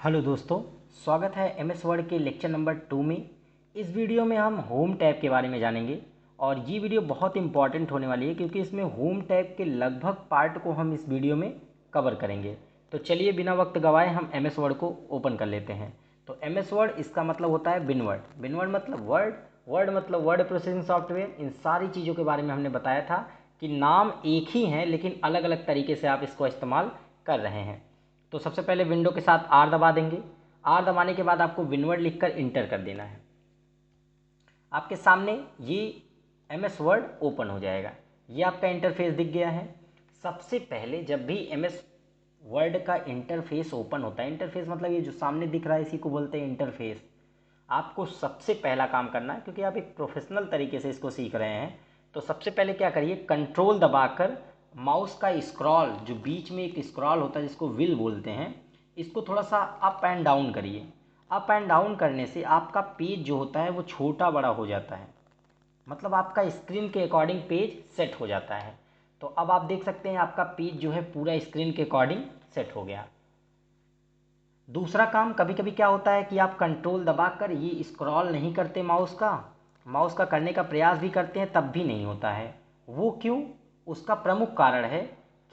Hello दोस्तों, स्वागत है एमएस वर्ड के लेक्चर नंबर 2 में। इस वीडियो में हम होम टैब के बारे में जानेंगे और ये वीडियो बहुत इंपॉर्टेंट होने वाली है क्योंकि इसमें होम टैब के लगभग पार्ट को हम इस वीडियो में कवर करेंगे। तो चलिए बिना वक्त गवाए हम एमएस वर्ड को ओपन कर लेते हैं। तो एमएस वर्ड इसका मतलब होता है बिनवर्ड। बिनवर्ड मतलब वर्ड, वर्ड मतलब वर्ड प्रोसेसिंग सॉफ्टवेयर। इन सारी चीज़ों के बारे में हमने बताया था कि नाम एक ही हैं लेकिन अलग अलग तरीके से आप इसको इस्तेमाल कर रहे हैं। तो सबसे पहले विंडो के साथ आर दबा देंगे। आर दबाने के बाद आपको विनवर्ड लिखकर इंटर कर देना है। आपके सामने ये एमएस वर्ड ओपन हो जाएगा। ये आपका इंटरफेस दिख गया है। सबसे पहले जब भी एमएस वर्ड का इंटरफेस ओपन होता है, इंटरफेस मतलब ये जो सामने दिख रहा है इसी को बोलते हैं इंटरफेस। आपको सबसे पहला काम करना है, क्योंकि आप एक प्रोफेशनल तरीके से इसको सीख रहे हैं, तो सबसे पहले क्या करिए, कंट्रोल दबाकर माउस का स्क्रॉल, जो बीच में एक स्क्रॉल होता है जिसको व्हील बोलते हैं, इसको थोड़ा सा अप एंड डाउन करिए। अप एंड डाउन करने से आपका पेज जो होता है वो छोटा बड़ा हो जाता है, मतलब आपका स्क्रीन के अकॉर्डिंग पेज सेट हो जाता है। तो अब आप देख सकते हैं आपका पेज जो है पूरा स्क्रीन के अकॉर्डिंग सेट हो गया। दूसरा काम, कभी कभी क्या होता है कि आप कंट्रोल दबाकर ये स्क्रॉल नहीं करते, माउस का करने का प्रयास भी करते हैं तब भी नहीं होता है। वो क्यों? उसका प्रमुख कारण है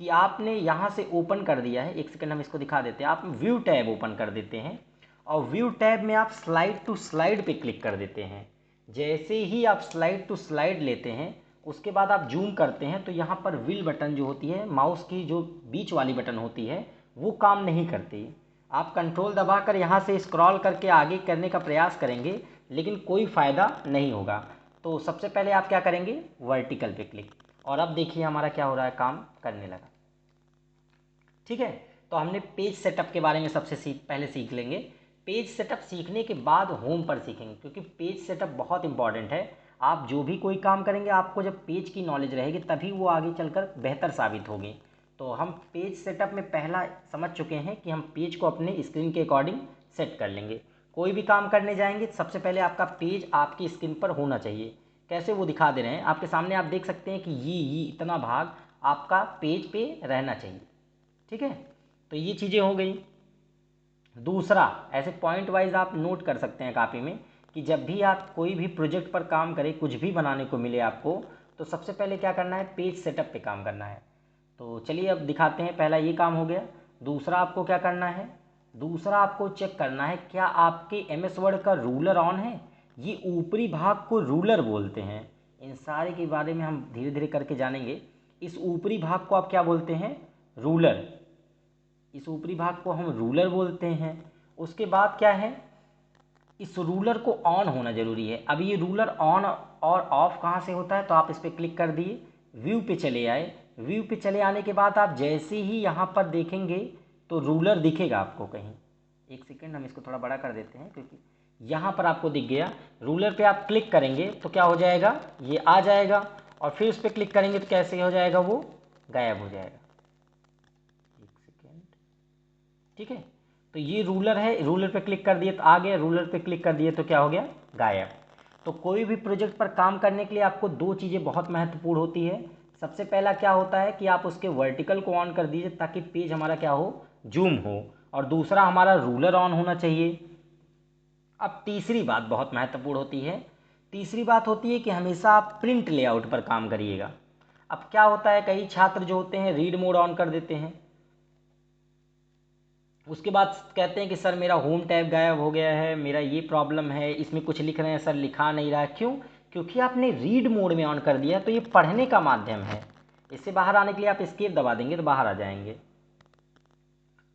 कि आपने यहाँ से ओपन कर दिया है। एक सेकंड हम इसको दिखा देते हैं। आप व्यू टैब ओपन कर देते हैं और व्यू टैब में आप स्लाइड टू स्लाइड पे क्लिक कर देते हैं। जैसे ही आप स्लाइड टू स्लाइड लेते हैं उसके बाद आप जूम करते हैं तो यहाँ पर व्हील बटन जो होती है, माउस की जो बीच वाली बटन होती है, वो काम नहीं करती। आप कंट्रोल दबाकर यहाँ से स्क्रॉल करके आगे करने का प्रयास करेंगे लेकिन कोई फ़ायदा नहीं होगा। तो सबसे पहले आप क्या करेंगे, वर्टिकल पे क्लिक। और अब देखिए हमारा क्या हो रहा है, काम करने लगा। ठीक है, तो हमने पेज सेटअप के बारे में सबसे पहले सीख लेंगे। पेज सेटअप सीखने के बाद होम पर सीखेंगे, क्योंकि पेज सेटअप बहुत इंपॉर्टेंट है। आप जो भी कोई काम करेंगे, आपको जब पेज की नॉलेज रहेगी तभी वो आगे चलकर बेहतर साबित होगी। तो हम पेज सेटअप में पहला समझ चुके हैं कि हम पेज को अपने स्क्रीन के अकॉर्डिंग सेट कर लेंगे। कोई भी काम करने जाएंगे सबसे पहले आपका पेज आपकी स्क्रीन पर होना चाहिए। कैसे, वो दिखा दे रहे हैं आपके सामने। आप देख सकते हैं कि ये इतना भाग आपका पेज पे रहना चाहिए। ठीक है, तो ये चीज़ें हो गई। दूसरा, ऐसे पॉइंट वाइज आप नोट कर सकते हैं कॉपी में कि जब भी आप कोई भी प्रोजेक्ट पर काम करें, कुछ भी बनाने को मिले आपको, तो सबसे पहले क्या करना है, पेज सेटअप पे काम करना है। तो चलिए अब दिखाते हैं। पहला ये काम हो गया। दूसरा आपको क्या करना है, दूसरा आपको चेक करना है क्या आपके एमएस वर्ड का रूलर ऑन है। ये ऊपरी भाग को रूलर बोलते हैं। इन सारे के बारे में हम धीरे धीरे करके जानेंगे। इस ऊपरी भाग को आप क्या बोलते हैं, रूलर। इस ऊपरी भाग को हम रूलर बोलते हैं। उसके बाद क्या है, इस रूलर को ऑन होना जरूरी है। अब ये रूलर ऑन और ऑफ कहाँ से होता है, तो आप इस पर क्लिक कर दिए, व्यू पे चले आए। व्यू पे चले आने के बाद आप जैसे ही यहाँ पर देखेंगे तो रूलर दिखेगा आपको कहीं। एक सेकेंड हम इसको थोड़ा बड़ा कर देते हैं, क्योंकि यहाँ पर आपको दिख गया। रूलर पे आप क्लिक करेंगे तो क्या हो जाएगा, ये आ जाएगा। और फिर उस पर क्लिक करेंगे तो कैसे हो जाएगा, वो गायब हो जाएगा। एक सेकेंड। ठीक है, तो ये रूलर है। रूलर पे क्लिक कर दिए तो आ गया, रूलर पे क्लिक कर दिए तो क्या हो गया, गायब। तो कोई भी प्रोजेक्ट पर काम करने के लिए आपको दो चीज़ें बहुत महत्वपूर्ण होती है। सबसे पहला क्या होता है कि आप उसके वर्टिकल को ऑन कर दीजिए ताकि पेज हमारा क्या हो, जूम हो। और दूसरा, हमारा रूलर ऑन होना चाहिए। अब तीसरी बात बहुत महत्वपूर्ण होती है। तीसरी बात होती है कि हमेशा आप प्रिंट लेआउट पर काम करिएगा। अब क्या होता है, कई छात्र जो होते हैं रीड मोड ऑन कर देते हैं, उसके बाद कहते हैं कि सर मेरा होम टैब गायब हो गया है, मेरा ये प्रॉब्लम है, इसमें कुछ लिख रहे हैं सर लिखा नहीं रहा है। क्यों? क्योंकि आपने रीड मोड में ऑन कर दिया। तो ये पढ़ने का माध्यम है। इससे बाहर आने के लिए आप एस्केप दबा देंगे तो बाहर आ जाएंगे।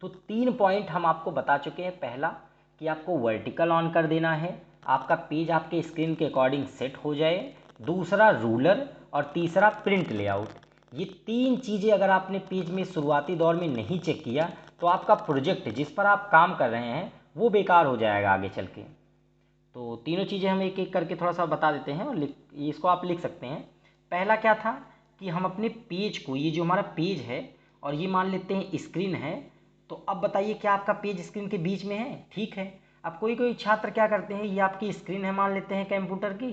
तो 3 पॉइंट हम आपको बता चुके हैं। पहला कि आपको वर्टिकल ऑन कर देना है, आपका पेज आपके स्क्रीन के अकॉर्डिंग सेट हो जाए। दूसरा रूलर, और तीसरा प्रिंट लेआउट। ये 3 चीज़ें अगर आपने पेज में शुरुआती दौर में नहीं चेक किया तो आपका प्रोजेक्ट जिस पर आप काम कर रहे हैं वो बेकार हो जाएगा आगे चल के। तो तीनों चीज़ें हम एक एक करके थोड़ा सा बता देते हैं और इसको आप लिख सकते हैं। पहला क्या था कि हम अपने पेज को, ये जो हमारा पेज है और ये मान लेते हैं स्क्रीन है, तो अब बताइए क्या आपका पेज स्क्रीन के बीच में है? ठीक है। अब कोई कोई छात्र क्या करते हैं, ये आपकी स्क्रीन है मान लेते हैं कंप्यूटर की,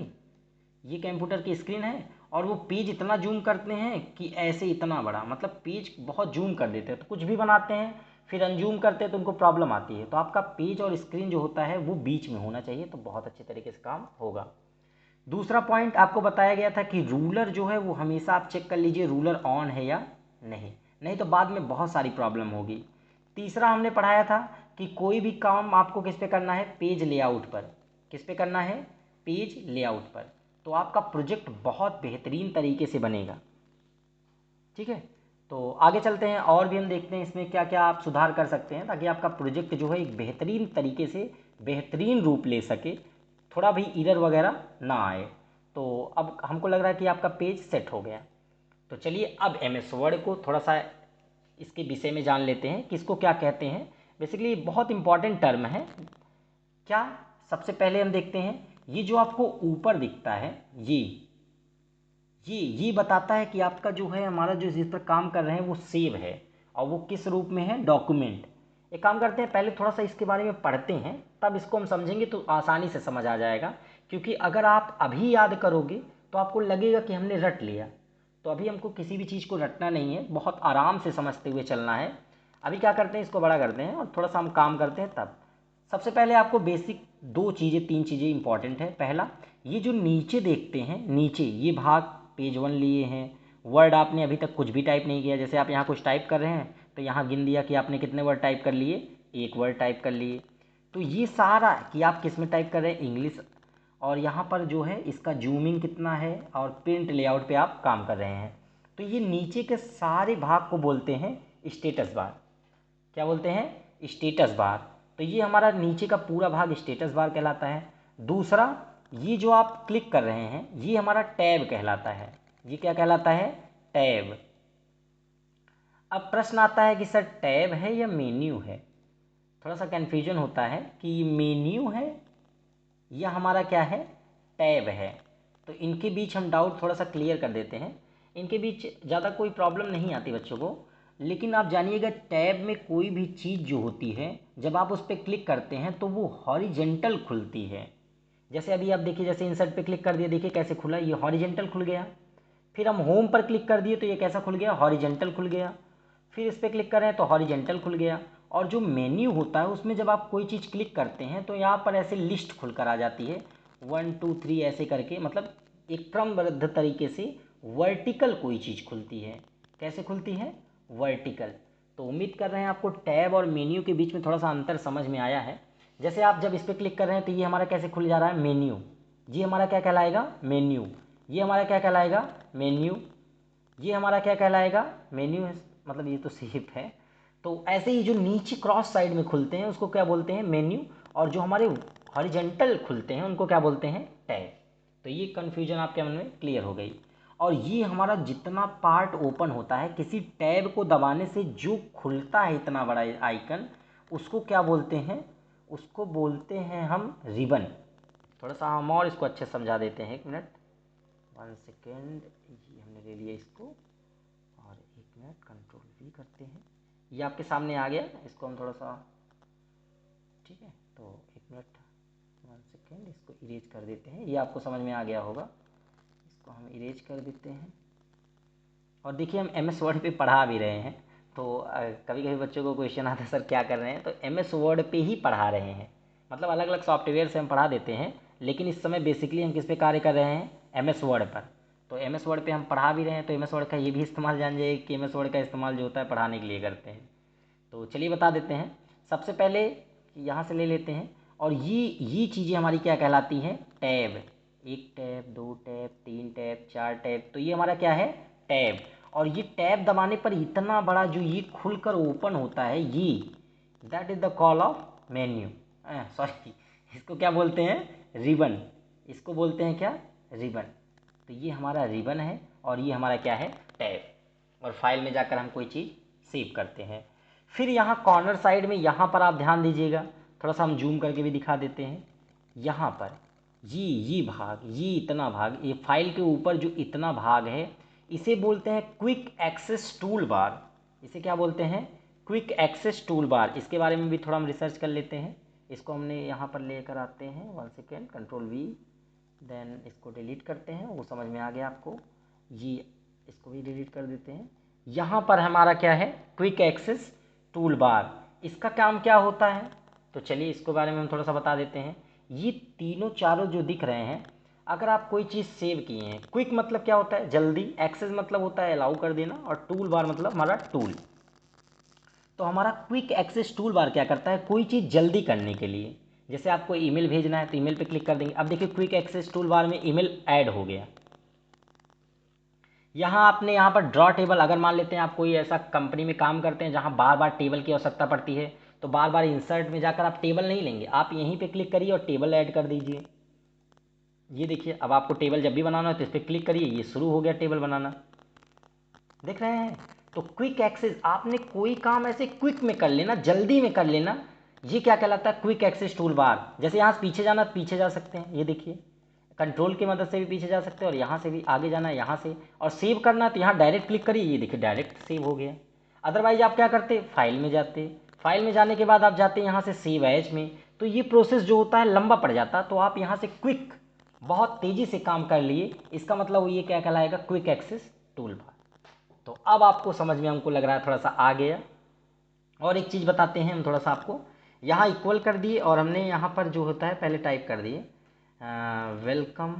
ये कंप्यूटर की स्क्रीन है और वो पेज इतना जूम करते हैं कि ऐसे इतना बड़ा, मतलब पेज बहुत जूम कर देते हैं। तो कुछ भी बनाते हैं, फिर अनजूम करते हैं तो उनको प्रॉब्लम आती है। तो आपका पेज और स्क्रीन जो होता है वो बीच में होना चाहिए, तो बहुत अच्छे तरीके से काम होगा। दूसरा पॉइंट आपको बताया गया था कि रूलर जो है वो हमेशा आप चेक कर लीजिए रूलर ऑन है या नहीं, नहीं तो बाद में बहुत सारी प्रॉब्लम होगी। तीसरा हमने पढ़ाया था कि कोई भी काम आपको किस पे करना है, पेज लेआउट पर। किस पे करना है, पेज लेआउट पर, तो आपका प्रोजेक्ट बहुत बेहतरीन तरीके से बनेगा। ठीक है, तो आगे चलते हैं और भी हम देखते हैं इसमें क्या क्या आप सुधार कर सकते हैं ताकि आपका प्रोजेक्ट जो है एक बेहतरीन तरीके से बेहतरीन रूप ले सके, थोड़ा भी एरर वगैरह ना आए। तो अब हमको लग रहा है कि आपका पेज सेट हो गया। तो चलिए अब MS वर्ड को थोड़ा सा इसके विषय में जान लेते हैं कि इसको क्या कहते हैं। बेसिकली बहुत इंपॉर्टेंट टर्म है। क्या, सबसे पहले हम देखते हैं ये जो आपको ऊपर दिखता है ये बताता है कि आपका जो है हमारा जो जिस पर काम कर रहे हैं वो सेव है, और वो किस रूप में है, डॉक्यूमेंट। एक काम करते हैं, पहले थोड़ा सा इसके बारे में पढ़ते हैं, तब इसको हम समझेंगे तो आसानी से समझ आ जाएगा। क्योंकि अगर आप अभी याद करोगे तो आपको लगेगा कि हमने रट लिया। तो अभी हमको किसी भी चीज़ को रटना नहीं है, बहुत आराम से समझते हुए चलना है। अभी क्या करते हैं, इसको बड़ा करते हैं और थोड़ा सा हम काम करते हैं तब। सबसे पहले आपको बेसिक दो चीज़ें, तीन चीज़ें इंपॉर्टेंट है। पहला, ये जो नीचे देखते हैं, नीचे ये भाग पेज 1 लिए हैं। वर्ड आपने अभी तक कुछ भी टाइप नहीं किया, जैसे आप यहाँ कुछ टाइप कर रहे हैं तो यहाँ गिन दिया कि आपने कितने वर्ड टाइप कर लिए, एक वर्ड टाइप कर लिए। तो ये सारा कि आप किस में टाइप कर रहे हैं, इंग्लिश। और यहाँ पर जो है इसका जूमिंग कितना है, और प्रिंट लेआउट पे आप काम कर रहे हैं। तो ये नीचे के सारे भाग को बोलते हैं स्टेटस बार। क्या बोलते हैं, स्टेटस बार। तो ये हमारा नीचे का पूरा भाग स्टेटस बार कहलाता है। दूसरा, ये जो आप क्लिक कर रहे हैं ये हमारा टैब कहलाता है। ये क्या कहलाता है, टैब। अब प्रश्न आता है कि सर टैब है या मेन्यू है। थोड़ा सा कन्फ्यूजन होता है कि ये मेन्यू है या हमारा क्या है, टैब है। तो इनके बीच हम डाउट थोड़ा सा क्लियर कर देते हैं। इनके बीच ज़्यादा कोई प्रॉब्लम नहीं आती बच्चों को। लेकिन आप जानिएगा, टैब में कोई भी चीज़ जो होती है जब आप उस पर क्लिक करते हैं तो वो हॉरिजेंटल खुलती है। जैसे अभी आप देखिए, जैसे इंसर्ट पे क्लिक कर दिया, देखिए कैसे खुला, ये हॉरिजेंटल खुल गया। फिर हम होम पर क्लिक कर दिए तो ये कैसा खुल गया, हॉरिजेंटल खुल गया। फिर इस पर क्लिक करें तो हॉरिजेंटल खुल गया। और जो मेन्यू होता है उसमें जब आप कोई चीज़ क्लिक करते हैं तो यहाँ पर ऐसे लिस्ट खुल कर आ जाती है, 1 2 3 ऐसे करके, मतलब एक क्रमबद्ध तरीके से वर्टिकल कोई चीज़ खुलती है। कैसे खुलती है, वर्टिकल। तो उम्मीद कर रहे हैं आपको टैब और मेन्यू के बीच में थोड़ा सा अंतर समझ में आया है। जैसे आप जब इस पर क्लिक कर रहे हैं तो ये हमारा कैसे खुल जा रहा है, मेन्यू। ये हमारा क्या कहलाएगा, मेन्यू। ये हमारा क्या कहलाएगा, मेन्यू। ये हमारा क्या कहलाएगा, मेन्यू है, मतलब ये तो सेफ है। तो ऐसे ही जो नीचे क्रॉस साइड में खुलते हैं उसको क्या बोलते हैं, मेन्यू। और जो हमारे हॉरिजेंटल खुलते हैं उनको क्या बोलते हैं, टैब। तो ये कन्फ्यूजन आपके मन में क्लियर हो गई। और ये हमारा जितना पार्ट ओपन होता है, किसी टैब को दबाने से जो खुलता है इतना बड़ा आइकन, उसको क्या बोलते हैं, उसको बोलते हैं हम रिबन। थोड़ा सा हम और इसको अच्छे समझा देते हैं, 1 मिनट, 1 सेकेंड। ये हमने ले लिया इसको, और 1 मिनट कंट्रोल V करते हैं। ये आपके सामने आ गया, इसको हम थोड़ा सा, ठीक है, तो 1 मिनट 1 सेकेंड, इसको इरेज कर देते हैं। ये आपको समझ में आ गया होगा, इसको हम इरेज कर देते हैं। और देखिए हम MS वर्ड पे पढ़ा भी रहे हैं, तो कभी कभी बच्चों को क्वेश्चन आता है सर क्या कर रहे हैं, तो MS वर्ड पे ही पढ़ा रहे हैं। मतलब अलग अलग सॉफ्टवेयर से हम पढ़ा देते हैं, लेकिन इस समय बेसिकली हम किस पे कार्य कर रहे हैं, MS वर्ड पर। तो MS वर्ड पे हम पढ़ा भी रहे हैं, तो MS वर्ड का ये भी इस्तेमाल जान जाइए कि MS वर्ड का इस्तेमाल जो होता है पढ़ाने के लिए करते हैं। तो चलिए बता देते हैं। सबसे पहले यहाँ से ले लेते हैं, और ये चीज़ें हमारी क्या कहलाती हैं, tab. 1 tab, 2 tab, 3 tab, 4 tab, तो ये हमारा क्या है, टैब। और ये टैब दबाने पर इतना बड़ा जो ये खुलकर ओपन होता है, ये that is the call of menu. Sorry, इसको क्या बोलते हैं, रिबन। इसको बोलते हैं क्या, रिबन। तो ये हमारा रिबन है, और ये हमारा क्या है, टैब। और फाइल में जाकर हम कोई चीज़ सेव करते हैं। फिर यहाँ कॉर्नर साइड में, यहाँ पर आप ध्यान दीजिएगा, थोड़ा सा हम जूम करके भी दिखा देते हैं। यहाँ पर ये भाग, ये इतना भाग, ये फाइल के ऊपर जो इतना भाग है, इसे बोलते हैं क्विक एक्सेस टूल बार। इसे क्या बोलते हैं, क्विक एक्सेस टूल बार। इसके बारे में भी थोड़ा हम रिसर्च कर लेते हैं। इसको हमने यहाँ पर लेकर आते हैं, 1 सेकेंड, कंट्रोल V, देन इसको डिलीट करते हैं। वो समझ में आ गया आपको, ये इसको भी डिलीट कर देते हैं। यहाँ पर हमारा क्या है, क्विक एक्सेस टूल बार। इसका काम क्या होता है, तो चलिए इसके बारे में हम थोड़ा सा बता देते हैं। ये तीनों चारों जो दिख रहे हैं, अगर आप कोई चीज़ सेव किए हैं, क्विक मतलब क्या होता है, जल्दी, एक्सेस मतलब होता है अलाउ कर देना, और टूल बार मतलब हमारा टूल। तो हमारा क्विक एक्सेस टूल बार क्या करता है, कोई चीज़ जल्दी करने के लिए, जैसे आपको ईमेल भेजना है तो ईमेल पे क्लिक कर देंगे। अब देखिए क्विक एक्सेस टूल बार में ईमेल ऐड हो गया। यहाँ आपने यहाँ पर ड्रॉ टेबल, अगर मान लेते हैं आप कोई ऐसा कंपनी में काम करते हैं जहाँ बार बार टेबल की आवश्यकता पड़ती है, तो बार बार इंसर्ट में जाकर आप टेबल नहीं लेंगे, आप यहीं पे क्लिक करिए और टेबल ऐड कर दीजिए। ये देखिए अब आपको टेबल जब भी बनाना है तो इस पर क्लिक करिए, ये शुरू हो गया टेबल बनाना, देख रहे हैं। तो क्विक एक्सेस, आपने कोई काम ऐसे क्विक में कर लेना, जल्दी में कर लेना, ये क्या कहलाता है, क्विक एक्सेस टूल बार। जैसे यहाँ से पीछे जाना तो पीछे जा सकते हैं, ये देखिए कंट्रोल की मदद से भी पीछे जा सकते हैं, और यहाँ से भी आगे जाना है यहाँ से, और सेव करना है तो यहाँ डायरेक्ट क्लिक करिए, ये देखिए डायरेक्ट सेव हो गया। अदरवाइज आप क्या करते, फाइल में जाते, फाइल में जाने के बाद आप जाते हैं यहाँ से सेव एज में, तो ये प्रोसेस जो होता है लंबा पड़ जाता, तो आप यहाँ से क्विक बहुत तेज़ी से काम कर लिए, इसका मतलब ये क्या कहलाएगा, क्विक एक्सेस टूल बार। तो अब आपको समझ में हमको लग रहा है थोड़ा सा आ गया। और एक चीज़ बताते हैं हम थोड़ा सा आपको, यहाँ इक्वल कर दिए और हमने यहाँ पर जो होता है पहले टाइप कर दिए welcome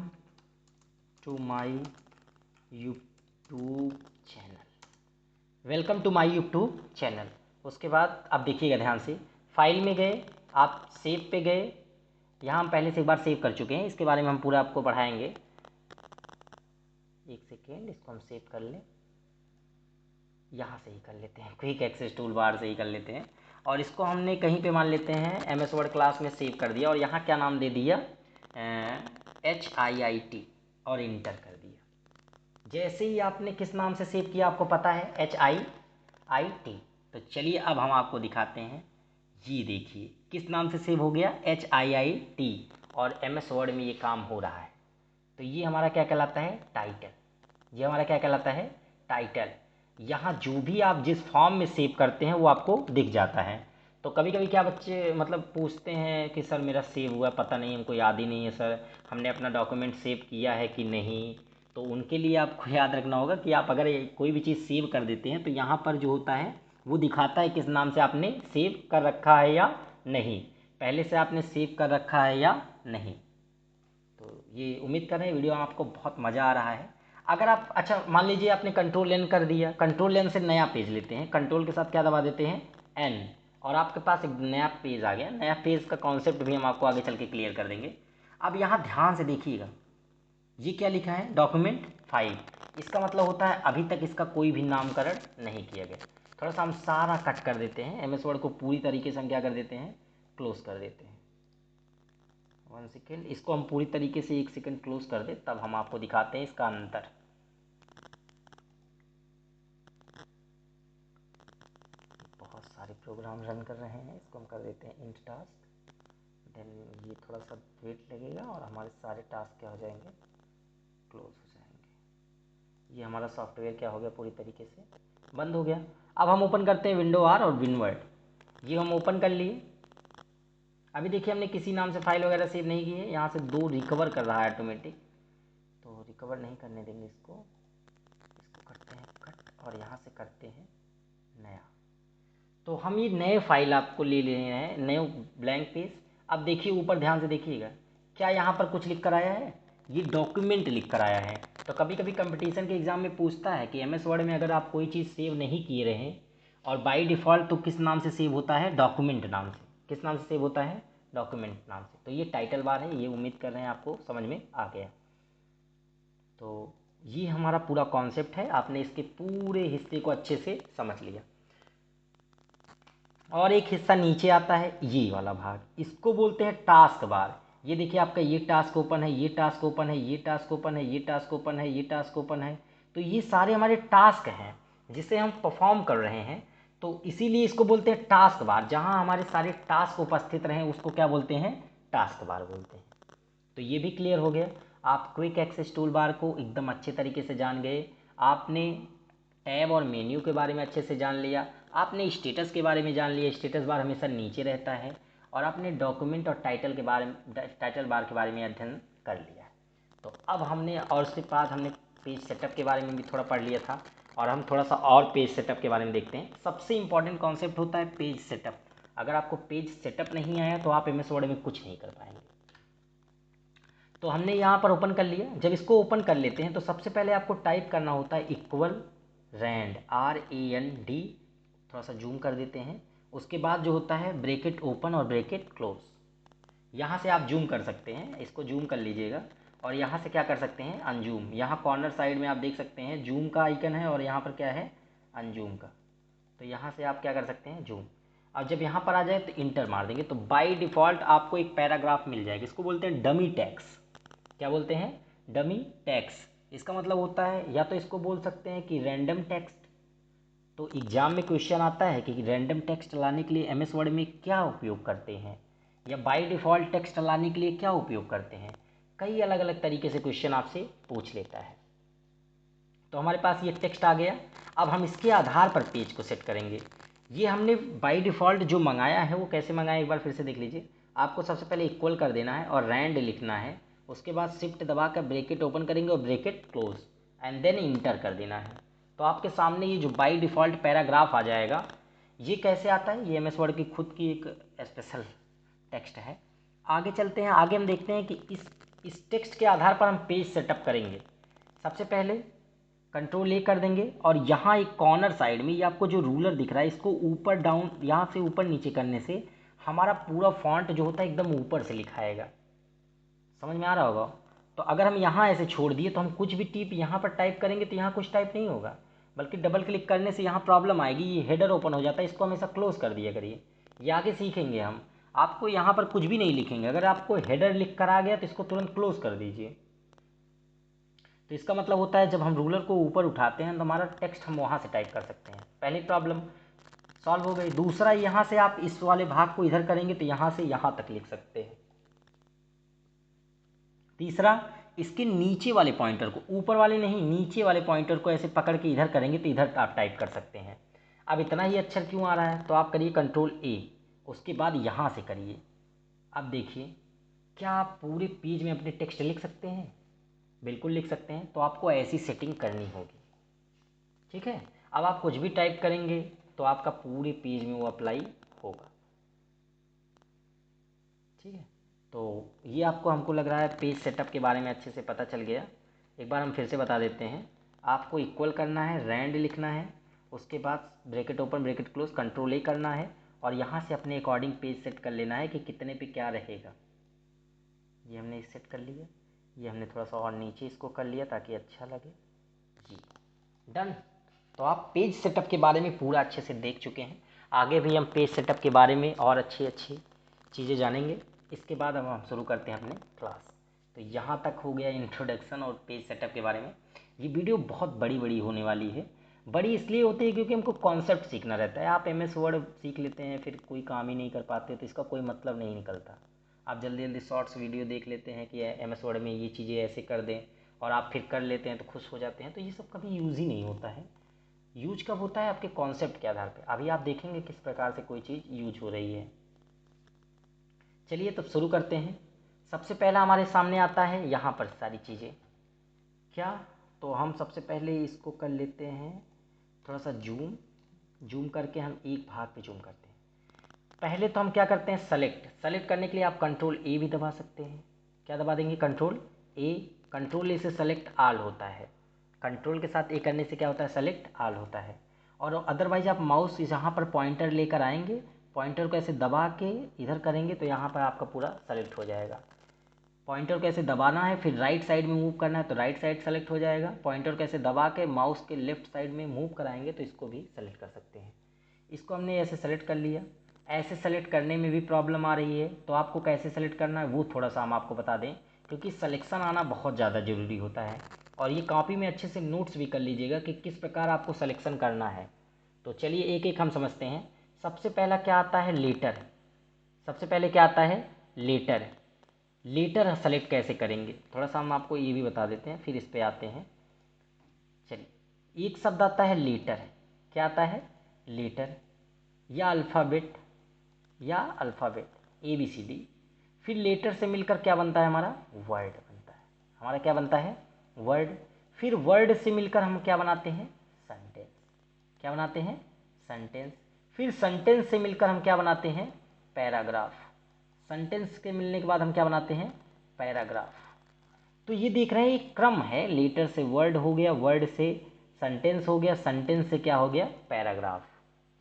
to my YouTube channel, welcome to my YouTube channel. उसके बाद अब देखिएगा ध्यान से, फाइल में गए, आप सेव पे गए, यहाँ हम पहले से एक बार सेव कर चुके हैं, इसके बारे में हम पूरा आपको बढ़ाएंगे। एक सेकेंड, इसको हम सेव कर लें, यहाँ से ही कर लेते हैं, क्विक एक्सेस टूल बार से ही कर लेते हैं। और इसको हमने कहीं पे मान लेते हैं MS वर्ड क्लास में सेव कर दिया, और यहाँ क्या नाम दे दिया, HIIT, और इंटर कर दिया। जैसे ही आपने किस नाम से सेव किया आपको पता है, HIIT। तो चलिए अब हम आपको दिखाते हैं, ये देखिए किस नाम से सेव हो गया, HIIT, और MS वर्ड में ये काम हो रहा है। तो ये हमारा क्या कहलाता है, टाइटल, ये हमारा क्या कहलाता है, टाइटल। यहाँ जो भी आप जिस फॉर्म में सेव करते हैं वो आपको दिख जाता है। तो कभी कभी क्या बच्चे मतलब पूछते हैं कि सर मेरा सेव हुआ, पता नहीं, हमको याद ही नहीं है सर, हमने अपना डॉक्यूमेंट सेव किया है कि नहीं। तो उनके लिए आपको याद रखना होगा कि आप अगर कोई भी चीज़ सेव कर देते हैं तो यहाँ पर जो होता है वो दिखाता है किस नाम से आपने सेव कर रखा है या नहीं, पहले से आपने सेव कर रखा है या नहीं। तो ये उम्मीद कर रहे हैं वीडियो आपको बहुत मज़ा आ रहा है। अगर आप, अच्छा मान लीजिए आपने कंट्रोल एन कर दिया, कंट्रोल एन से नया पेज लेते हैं, कंट्रोल के साथ क्या दबा देते हैं, एन, और आपके पास एक नया पेज आ गया। नया पेज का कॉन्सेप्ट भी हम आपको आगे चल के क्लियर कर देंगे। अब यहाँ ध्यान से देखिएगा, ये क्या लिखा है, डॉक्यूमेंट फाइल, इसका मतलब होता है अभी तक इसका कोई भी नामकरण नहीं किया गया। थोड़ा सा हम सारा कट कर देते हैं, MS वर्ड को पूरी तरीके से हम क्या कर देते हैं, क्लोज कर देते हैं। 1 सेकेंड, इसको हम पूरी तरीके से 1 सेकेंड क्लोज कर दे, तब हम आपको दिखाते हैं इसका अंतर। बहुत सारे प्रोग्राम रन कर रहे हैं, इसको हम कर देते हैं इंट टास्क, देन ये थोड़ा सा वेट लगेगा और हमारे सारे टास्क क्या हो जाएंगे, क्लोज हो जाएंगे। ये हमारा सॉफ्टवेयर क्या हो गया, पूरी तरीके से बंद हो गया। अब हम ओपन करते हैं विंडो R और विनवर्ड, ये हम ओपन कर लिए। अभी देखिए हमने किसी नाम से फाइल वगैरह सेव नहीं की है, यहाँ से 2 रिकवर कर रहा है ऑटोमेटिक, तो रिकवर नहीं करने देंगे इसको करते हैं कट, और यहाँ से करते हैं नया। तो हम ये नए फाइल आपको ले रहे हैं, नए ब्लैंक पेज। अब देखिए ऊपर ध्यान से देखिएगा, क्या यहाँ पर कुछ लिख कर आया है, ये डॉक्यूमेंट लिख कर आया है। तो कभी कभी कंपटीशन के एग्जाम में पूछता है कि MS वर्ड में अगर आप कोई चीज़ सेव नहीं किए रहे, और बाई डिफ़ॉल्ट तो किस नाम से सेव होता है, डॉक्यूमेंट नाम से, किस नाम से सेव होता है, डॉक्यूमेंट नाम से। तो ये टाइटल बार है, ये उम्मीद कर रहे हैं आपको समझ में आ गया। तो ये हमारा पूरा कॉन्सेप्ट है, आपने इसके पूरे हिस्से को अच्छे से समझ लिया। और एक हिस्सा नीचे आता है, ये वाला भाग, इसको बोलते हैं टास्क बार। ये देखिए आपका ये टास्क ओपन है, ये टास्क ओपन है, ये टास्क ओपन है, ये टास्क ओपन है, ये टास्क ओपन है। तो ये सारे हमारे टास्क हैं जिसे हम परफॉर्म कर रहे हैं, तो इसीलिए इसको बोलते हैं टास्क बार। जहाँ हमारे सारे टास्क उपस्थित रहें उसको क्या बोलते हैं, टास्क बार बोलते हैं। तो ये भी क्लियर हो गया, आप क्विक एक्सेस टूल बार को एकदम अच्छे तरीके से जान गए। आपने टैब और मेन्यू के बारे में अच्छे से जान लिया, आपने स्टेटस के बारे में जान लिया, स्टेटस बार हमेशा नीचे रहता है, और आपने डॉक्यूमेंट और टाइटल के बारे में, टाइटल बार के बारे में अध्ययन कर लिया। तो अब हमने, और उसके बाद हमने पेज सेटअप के बारे में भी थोड़ा पढ़ लिया था, और हम थोड़ा सा और पेज सेटअप के बारे में देखते हैं। सबसे इंपॉर्टेंट कॉन्सेप्ट होता है पेज सेटअप। अगर आपको पेज सेटअप नहीं आया तो आप MS वर्ड में कुछ नहीं कर पाएंगे। तो हमने यहाँ पर ओपन कर लिया। जब इसको ओपन कर लेते हैं तो सबसे पहले आपको टाइप करना होता है इक्वल रैंड, RAND, थोड़ा सा जूम कर देते हैं। उसके बाद जो होता है ब्रैकेट ओपन और ब्रैकेट क्लोज, यहाँ से आप जूम कर सकते हैं, इसको जूम कर लीजिएगा। और यहाँ से क्या कर सकते हैं, अनजूम। यहाँ कॉर्नर साइड में आप देख सकते हैं जूम का आइकन है और यहाँ पर क्या है, अनजूम का। तो यहाँ से आप क्या कर सकते हैं, जूम। अब जब यहाँ पर आ जाए तो इंटर मार देंगे तो बाय डिफ़ॉल्ट आपको एक पैराग्राफ मिल जाएगा। इसको बोलते हैं डमी टैक्स। क्या बोलते हैं, डमी टैक्स। इसका मतलब होता है, या तो इसको बोल सकते हैं कि रैंडम टेक्स्ट। तो एग्जाम में क्वेश्चन आता है कि रैंडम टेक्स्ट लाने के लिए MS वर्ड में क्या उपयोग करते हैं, या बाय डिफ़ॉल्ट टेक्स्ट लाने के लिए क्या उपयोग करते हैं। कई अलग अलग तरीके से क्वेश्चन आपसे पूछ लेता है। तो हमारे पास ये टेक्स्ट आ गया। अब हम इसके आधार पर पेज को सेट करेंगे। ये हमने बाय डिफ़ॉल्ट जो मंगाया है वो कैसे मंगाया, एक बार फिर से देख लीजिए। आपको सबसे पहले इक्वल कर देना है और रैंड लिखना है। उसके बाद शिफ्ट दबा कर ब्रैकेट ओपन करेंगे और bracket close and then enter कर देना है। तो आपके सामने ये जो बाय डिफ़ॉल्ट पैराग्राफ आ जाएगा। ये कैसे आता है, ये MS वर्ड की खुद की एक स्पेशल टेक्स्ट है। आगे चलते हैं। आगे हम देखते हैं कि इस टेक्स्ट के आधार पर हम पेज सेटअप करेंगे। सबसे पहले कंट्रोल A कर देंगे और यहाँ एक कॉर्नर साइड में ये आपको जो रूलर दिख रहा है इसको ऊपर डाउन, यहाँ से ऊपर नीचे करने से हमारा पूरा फॉन्ट जो होता है एकदम ऊपर से लिखाएगा। समझ में आ रहा होगा। तो अगर हम यहाँ ऐसे छोड़ दिए तो हम कुछ भी टिप यहाँ पर टाइप करेंगे तो यहाँ कुछ टाइप नहीं होगा, बल्कि डबल क्लिक करने से यहाँ प्रॉब्लम आएगी। ये हेडर ओपन हो जाता है, इसको हमेशा क्लोज कर दिया करिए। ये आगे सीखेंगे हम। आपको यहाँ पर कुछ भी नहीं लिखेंगे, अगर आपको हेडर लिख कर आ गया तो इसको तुरंत क्लोज कर दीजिए। तो इसका मतलब होता है जब हम रूलर को ऊपर उठाते हैं तो हमारा टेक्स्ट हम वहाँ से टाइप कर सकते हैं। पहली प्रॉब्लम सॉल्व हो गई। दूसरा, यहाँ से आप इस वाले भाग को इधर करेंगे तो यहाँ से यहाँ तक लिख सकते हैं। तीसरा, इसके नीचे वाले पॉइंटर को, ऊपर वाले नहीं, नीचे वाले पॉइंटर को ऐसे पकड़ के इधर करेंगे तो इधर आप टाइप कर सकते हैं। अब इतना ही अक्षर क्यों आ रहा है, तो आप करिए कंट्रोल A, उसके बाद यहाँ से करिए। अब देखिए, क्या आप पूरे पेज में अपने टेक्स्ट लिख सकते हैं? बिल्कुल लिख सकते हैं। तो आपको ऐसी सेटिंग करनी होगी, ठीक है। अब आप कुछ भी टाइप करेंगे तो आपका पूरे पेज में वो अप्लाई होगा, ठीक है। तो ये आपको, हमको लग रहा है पेज सेटअप के बारे में अच्छे से पता चल गया। एक बार हम फिर से बता देते हैं। आपको इक्वल करना है, रैंड लिखना है, उसके बाद bracket open bracket close, control A करना है और यहाँ से अपने अकॉर्डिंग पेज सेट कर लेना है कि कितने पे क्या रहेगा। ये हमने सेट कर लिया। ये हमने थोड़ा सा और नीचे इसको कर लिया ताकि अच्छा लगे जी। डन। तो आप पेज सेटअप के बारे में पूरा अच्छे से देख चुके हैं। आगे भी हम पेज सेटअप के बारे में और अच्छी अच्छी चीज़ें जानेंगे। इसके बाद अब हम शुरू करते हैं अपने क्लास। तो यहाँ तक हो गया इंट्रोडक्शन और पेज सेटअप के बारे में। ये वीडियो बहुत बड़ी होने वाली है। बड़ी इसलिए होती है क्योंकि हमको कॉन्सेप्ट सीखना रहता है। आप MS वर्ड सीख लेते हैं फिर कोई काम ही नहीं कर पाते तो इसका कोई मतलब नहीं निकलता। आप जल्दी जल्दी शॉर्ट्स वीडियो देख लेते हैं कि MS वर्ड में ये चीज़ें ऐसे कर दें और आप फिर कर लेते हैं तो खुश हो जाते हैं, तो ये सब कभी यूज़ ही नहीं होता है। यूज कब होता है, आपके कॉन्सेप्ट के आधार पर। अभी आप देखेंगे किस प्रकार से कोई चीज़ यूज हो रही है। चलिए तब शुरू करते हैं। सबसे पहला हमारे सामने आता है यहाँ पर सारी चीज़ें क्या। तो हम सबसे पहले इसको कर लेते हैं थोड़ा सा जूम। जूम करके हम एक भाग पे जूम करते हैं। पहले तो हम क्या करते हैं, सेलेक्ट करने के लिए आप कंट्रोल A भी दबा सकते हैं। क्या दबा देंगे, कंट्रोल A। कंट्रोल A से सेलेक्ट आल होता है। कंट्रोल के साथ A करने से क्या होता है, सेलेक्ट आल होता है। और अदरवाइज आप माउस यहाँ पर पॉइंटर लेकर आएंगे, पॉइंटर को ऐसे दबा के इधर करेंगे तो यहाँ पर आपका पूरा सेलेक्ट हो जाएगा। पॉइंटर को ऐसे दबाना है, फिर राइट साइड में मूव करना है तो राइट साइड सेलेक्ट हो जाएगा। पॉइंटर को ऐसे दबा के माउस के लेफ्ट साइड में मूव कराएंगे तो इसको भी सेलेक्ट कर सकते हैं। इसको हमने ऐसे सेलेक्ट कर लिया। ऐसे सेलेक्ट करने में भी प्रॉब्लम आ रही है तो आपको कैसे सेलेक्ट करना है वो थोड़ा सा हम आपको बता दें, क्योंकि सिलेक्शन आना बहुत ज़्यादा ज़रूरी होता है। और ये कॉपी में अच्छे से नोट्स भी कर लीजिएगा कि किस प्रकार आपको सिलेक्शन करना है। तो चलिए एक एक हम समझते हैं। सबसे पहला क्या आता है, लेटर। सबसे पहले क्या आता है, लेटर। लेटर सेलेक्ट कैसे करेंगे थोड़ा सा हम आपको ये भी बता देते हैं, फिर इस पे आते हैं। चलिए, एक शब्द आता है लेटर। क्या आता है, लेटर या अल्फ़ाबेट, या अल्फ़ाबेट ABCD। फिर लेटर से मिलकर क्या बनता है हमारा, वर्ड बनता है। हमारा क्या बनता है, वर्ड। फिर वर्ड से मिलकर हम क्या बनाते हैं, सेंटेंस। क्या बनाते हैं, सेंटेंस। फिर सेंटेंस से मिलकर हम क्या बनाते हैं, पैराग्राफ। सेंटेंस के मिलने के बाद हम क्या बनाते हैं, पैराग्राफ। तो ये देख रहे हैं एक क्रम है, लेटर से वर्ड हो गया, वर्ड से सेंटेंस हो गया, सेंटेंस से क्या हो गया, पैराग्राफ।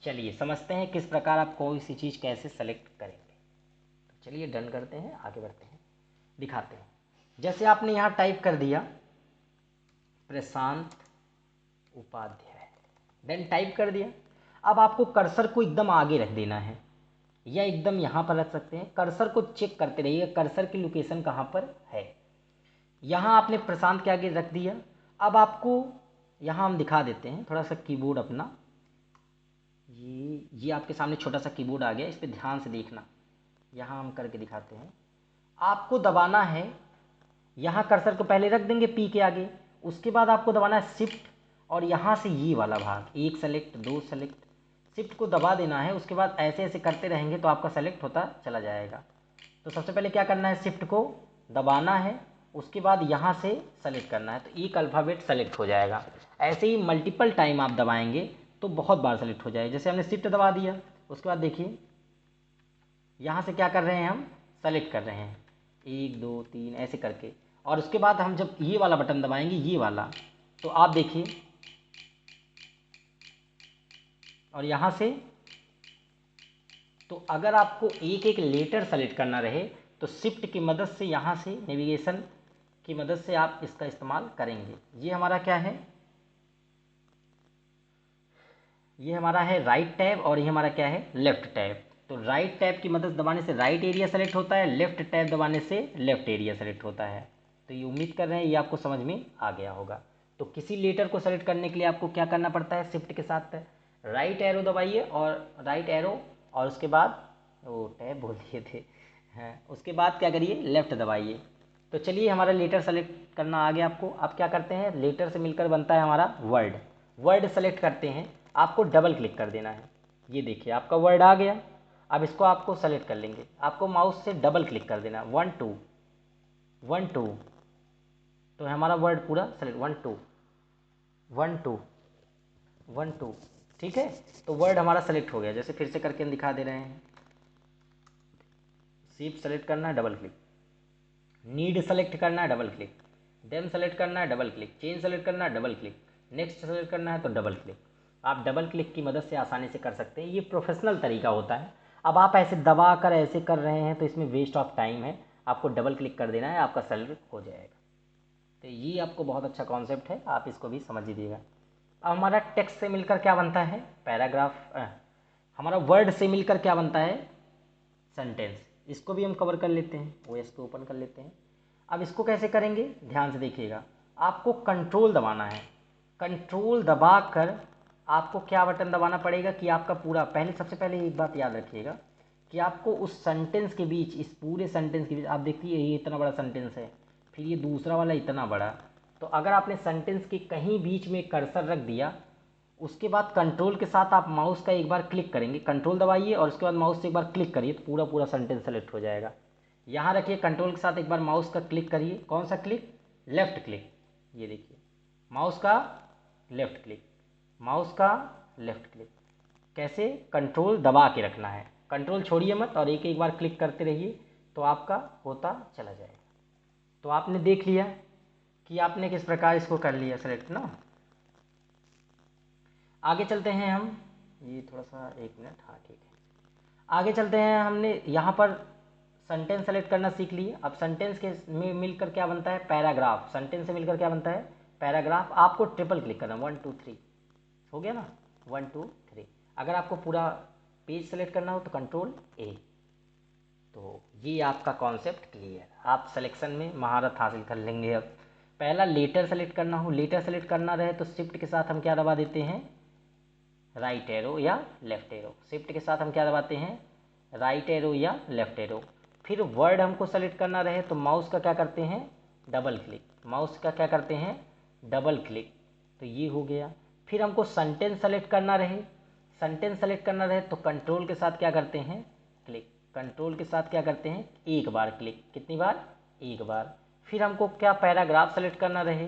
चलिए समझते हैं किस प्रकार आप कोई सी चीज़ कैसे सेलेक्ट करेंगे। तो चलिए डन करते हैं, आगे बढ़ते हैं, दिखाते हैं। जैसे आपने यहाँ टाइप कर दिया प्रशांत उपाध्याय, देन टाइप कर दिया। अब आपको कर्सर को एकदम आगे रख देना है या एकदम यहाँ पर रख सकते हैं। कर्सर को चेक करते रहिए कर्सर की लोकेशन कहाँ पर है। यहाँ आपने प्रशांत के आगे रख दिया। अब आपको यहाँ हम दिखा देते हैं थोड़ा सा कीबोर्ड अपना, ये आपके सामने छोटा सा कीबोर्ड आ गया, इस पर ध्यान से देखना। यहाँ हम करके दिखाते हैं। आपको दबाना है, यहाँ कर्सर को पहले रख देंगे पी के आगे, उसके बाद आपको दबाना है शिफ्ट और यहाँ से ये वाला भाग, एक सेलेक्ट, दो सेलेक्ट, शिफ्ट को दबा देना है। उसके बाद ऐसे ऐसे करते रहेंगे तो आपका सेलेक्ट होता चला जाएगा। तो सबसे पहले क्या करना है, शिफ्ट को दबाना है, उसके बाद यहाँ से सेलेक्ट करना है, तो एक अल्फ़ाबेट सेलेक्ट हो जाएगा। ऐसे ही मल्टीपल टाइम आप दबाएंगे तो बहुत बार सेलेक्ट हो जाएगा। जैसे हमने शिफ्ट दबा दिया, उसके बाद देखिए यहाँ से क्या कर रहे हैं, हम सेलेक्ट कर रहे हैं, 1 2 3 ऐसे करके। और उसके बाद हम जब ये वाला बटन दबाएंगे, ये वाला, तो आप देखिए, और यहाँ से, तो अगर आपको एक एक लेटर सेलेक्ट करना रहे तो शिफ्ट की मदद से, यहाँ से नेविगेशन की मदद से आप इसका इस्तेमाल करेंगे। ये हमारा क्या है, ये हमारा है राइट टैब और ये हमारा क्या है, लेफ्ट टैब। तो राइट टैब की मदद दबाने से राइट एरिया सेलेक्ट होता है, लेफ्ट टैब दबाने से लेफ्ट एरिया सेलेक्ट होता है। तो ये उम्मीद कर रहे हैं ये आपको समझ में आ गया होगा। तो किसी लेटर को सेलेक्ट करने के लिए आपको क्या करना पड़ता है, शिफ्ट के साथ राइट एरो दबाइए और राइट एरो, और उसके बाद वो टैब बोल दिए थे, हैं, उसके बाद क्या करिए, लेफ्ट दबाइए। तो चलिए हमारा लेटर सेलेक्ट करना आ गया आपको। अब क्या करते हैं, लेटर से मिलकर बनता है हमारा वर्ड। वर्ड सेलेक्ट करते हैं, आपको डबल क्लिक कर देना है। ये देखिए आपका वर्ड आ गया। अब इसको आपको सेलेक्ट कर लेंगे, आपको माउस से डबल क्लिक कर देना, 1 2 1 2, तो हमारा वर्ड पूरा सेलेक्ट, 1 2 1 2 1 2, ठीक है। तो वर्ड हमारा सेलेक्ट हो गया। जैसे फिर से करके हम दिखा दे रहे हैं, शिफ्ट सेलेक्ट करना है, डबल क्लिक, नीड सेलेक्ट करना है, डबल क्लिक, देम सेलेक्ट करना है, डबल क्लिक, चेंज सेलेक्ट करना है, डबल क्लिक, नेक्स्ट सेलेक्ट करना है तो डबल क्लिक। आप डबल क्लिक की मदद से आसानी से कर सकते हैं, ये प्रोफेशनल तरीका होता है। अब आप ऐसे दबा कर ऐसे कर रहे हैं तो इसमें वेस्ट ऑफ टाइम है, आपको डबल क्लिक कर देना है, आपका सेलेक्ट हो जाएगा। तो ये आपको बहुत अच्छा कॉन्सेप्ट है, आप इसको भी समझ लीजिएगा। अब हमारा टेक्स्ट से मिलकर क्या बनता है, पैराग्राफ। हमारा वर्ड से मिलकर क्या बनता है, सेंटेंस। इसको भी हम कवर कर लेते हैं, ओएस को ओपन कर लेते हैं। अब इसको कैसे करेंगे, ध्यान से देखिएगा। आपको कंट्रोल दबाना है, कंट्रोल दबा कर आपको क्या बटन दबाना पड़ेगा कि आपका पूरा, पहले सबसे पहले एक बात याद रखिएगा कि आपको उस सेंटेंस के बीच, इस पूरे सेंटेंस के बीच, आप देखिए ये इतना बड़ा सेंटेंस है, फिर ये दूसरा वाला इतना बड़ा, तो अगर आपने सेंटेंस के कहीं बीच में कर्सर रख दिया, उसके बाद कंट्रोल के साथ आप माउस का एक बार क्लिक करेंगे, कंट्रोल दबाइए और उसके बाद माउस से एक बार क्लिक करिए तो पूरा पूरा सेंटेंस सेलेक्ट हो जाएगा। यहाँ रखिए, कंट्रोल के साथ एक बार माउस का क्लिक करिए, कौन सा क्लिक, लेफ्ट क्लिक, ये देखिए माउस का लेफ्ट क्लिक, माउस का लेफ्ट क्लिक। कैसे, कंट्रोल दबा के रखना है, कंट्रोल छोड़िए मत और एक एक बार क्लिक करते रहिए तो आपका होता चला जाएगा। तो आपने देख लिया कि आपने किस प्रकार इसको कर लिया सेलेक्ट ना। आगे चलते हैं हम, ये थोड़ा सा, एक मिनट, हाँ ठीक है। आगे चलते हैं, हमने यहाँ पर सेंटेंस सेलेक्ट करना सीख लिए। अब सेंटेंस के में मिलकर क्या बनता है, पैराग्राफ। सेंटेंस से मिलकर क्या बनता है, पैराग्राफ। आपको ट्रिपल क्लिक करना, 1 2 3, हो गया ना, 1 2 3। अगर आपको पूरा पेज सेलेक्ट करना हो तो कंट्रोल ए। तो ये आपका कॉन्सेप्ट क्लियर, आप सिलेक्शन में महारत हासिल कर लेंगे। अब पहला लेटर सेलेक्ट करना हो, लेटर सेलेक्ट करना रहे तो शिफ्ट के साथ हम क्या दबा देते हैं, राइट एरो या लेफ्ट एरो। शिफ्ट के साथ हम क्या दबाते हैं, राइट एरो या लेफ्ट एरो। फिर वर्ड हमको सेलेक्ट करना रहे तो माउस का क्या करते हैं, डबल क्लिक, माउस का क्या करते हैं, डबल क्लिक, तो ये हो गया। फिर हमको सेंटेंस सेलेक्ट करना रहे, सेंटेंस सेलेक्ट करना रहे तो कंट्रोल के साथ क्या करते हैं, क्लिक, कंट्रोल के साथ क्या करते हैं, एक बार क्लिक, कितनी बार, एक बार। फिर हमको क्या पैराग्राफ सेलेक्ट करना रहे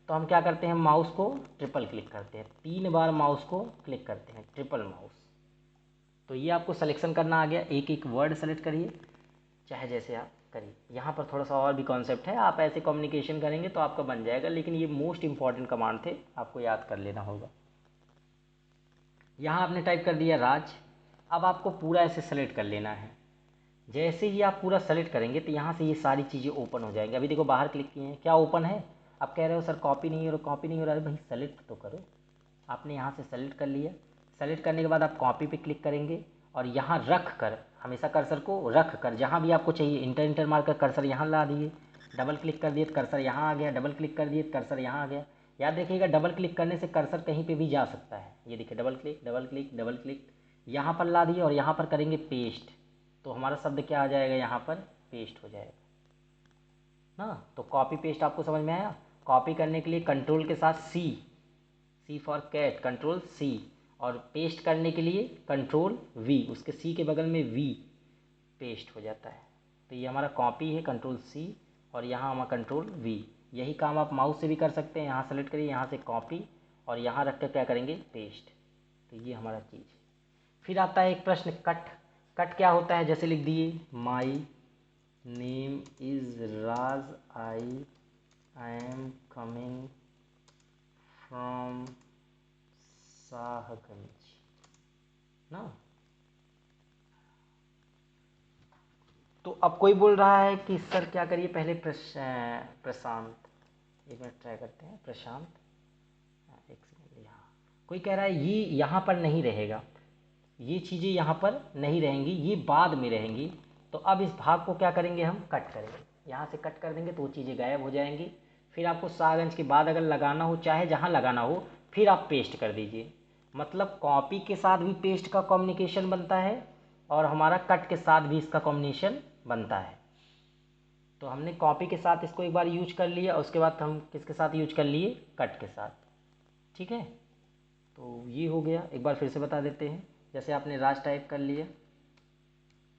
तो हम क्या करते हैं, माउस को ट्रिपल क्लिक करते हैं, 3 बार माउस को क्लिक करते हैं, ट्रिपल माउस, तो ये आपको सिलेक्शन करना आ गया, एक एक वर्ड सेलेक्ट करिए, चाहे जैसे आप करिए। यहाँ पर थोड़ा सा और भी कॉन्सेप्ट है, आप ऐसे कम्युनिकेशन करेंगे तो आपका बन जाएगा, लेकिन ये मोस्ट इंपॉर्टेंट कमांड थे, आपको याद कर लेना होगा। यहाँ आपने टाइप कर दिया राज। अब आपको पूरा ऐसे सेलेक्ट कर लेना है। जैसे ही आप पूरा सेलेक्ट करेंगे तो यहाँ से ये सारी चीज़ें ओपन हो जाएंगी। अभी देखो बाहर क्लिक किए हैं, क्या ओपन है? आप कह रहे हो सर कॉपी नहीं हो रहा, कॉपी नहीं हो रहा है, भाई सेलेक्ट तो करो। आपने यहाँ से सेलेक्ट कर लिया। सेलेक्ट करने के बाद आप कॉपी पे क्लिक करेंगे और यहाँ रख कर, हमेशा कर्सर को रख कर जहाँ भी आपको चाहिए, इंटर मार कर कर्सर यहाँ ला दिए, डबल क्लिक कर दिए तो कर्सर यहाँ आ गया, डबल क्लिक कर दिए तो कर्सर यहाँ आ गया। याद रखिएगा डबल क्लिक करने से कर्सर कहीं पे भी जा सकता है। ये देखिए double click double click double click, यहाँ पर ला दिए और यहाँ पर करेंगे पेस्ट, तो हमारा शब्द क्या आ जाएगा, यहाँ पर पेस्ट हो जाएगा ना। तो कॉपी पेस्ट आपको समझ में आया। कॉपी करने के लिए कंट्रोल के साथ सी फॉर कैट, कंट्रोल सी, और पेस्ट करने के लिए कंट्रोल वी, उसके सी के बगल में वी, पेस्ट हो जाता है। तो ये हमारा कॉपी है, कंट्रोल सी, और यहाँ हमारा कंट्रोल वी। यही काम आप माउस से भी कर सकते हैं। यहाँ सेलेक्ट करिए, यहाँ से कॉपी, और यहाँ रख कर क्या करेंगे, पेस्ट। तो ये हमारा चीज़। फिर आता है एक प्रश्न कट। कट क्या होता है, जैसे लिख दिए my name is Raj, I am coming from Shahganj ना। तो अब कोई बोल रहा है कि सर क्या करिए, पहले प्रशांत, एक मिनट ट्राई करते हैं, प्रशांत, एक सेकंड। यहाँ कोई कह रहा है ये यहाँ पर नहीं रहेगा, ये चीज़ें यहाँ पर नहीं रहेंगी, ये बाद में रहेंगी। तो अब इस भाग को क्या करेंगे, हम कट करेंगे। यहाँ से कट कर देंगे तो वो चीज़ें गायब हो जाएंगी। फिर आपको शाहगंज के बाद अगर लगाना हो, चाहे जहाँ लगाना हो, फिर आप पेस्ट कर दीजिए। मतलब कॉपी के साथ भी पेस्ट का कॉम्बिनेशन बनता है और हमारा कट के साथ भी इसका कॉम्बिनेशन बनता है। तो हमने कॉपी के साथ इसको एक बार यूज कर लिया, उसके बाद हम किसके साथ यूज कर लिए, कट के साथ। ठीक है, तो ये हो गया। एक बार फिर से बता देते हैं। जैसे आपने राज टाइप कर लिया,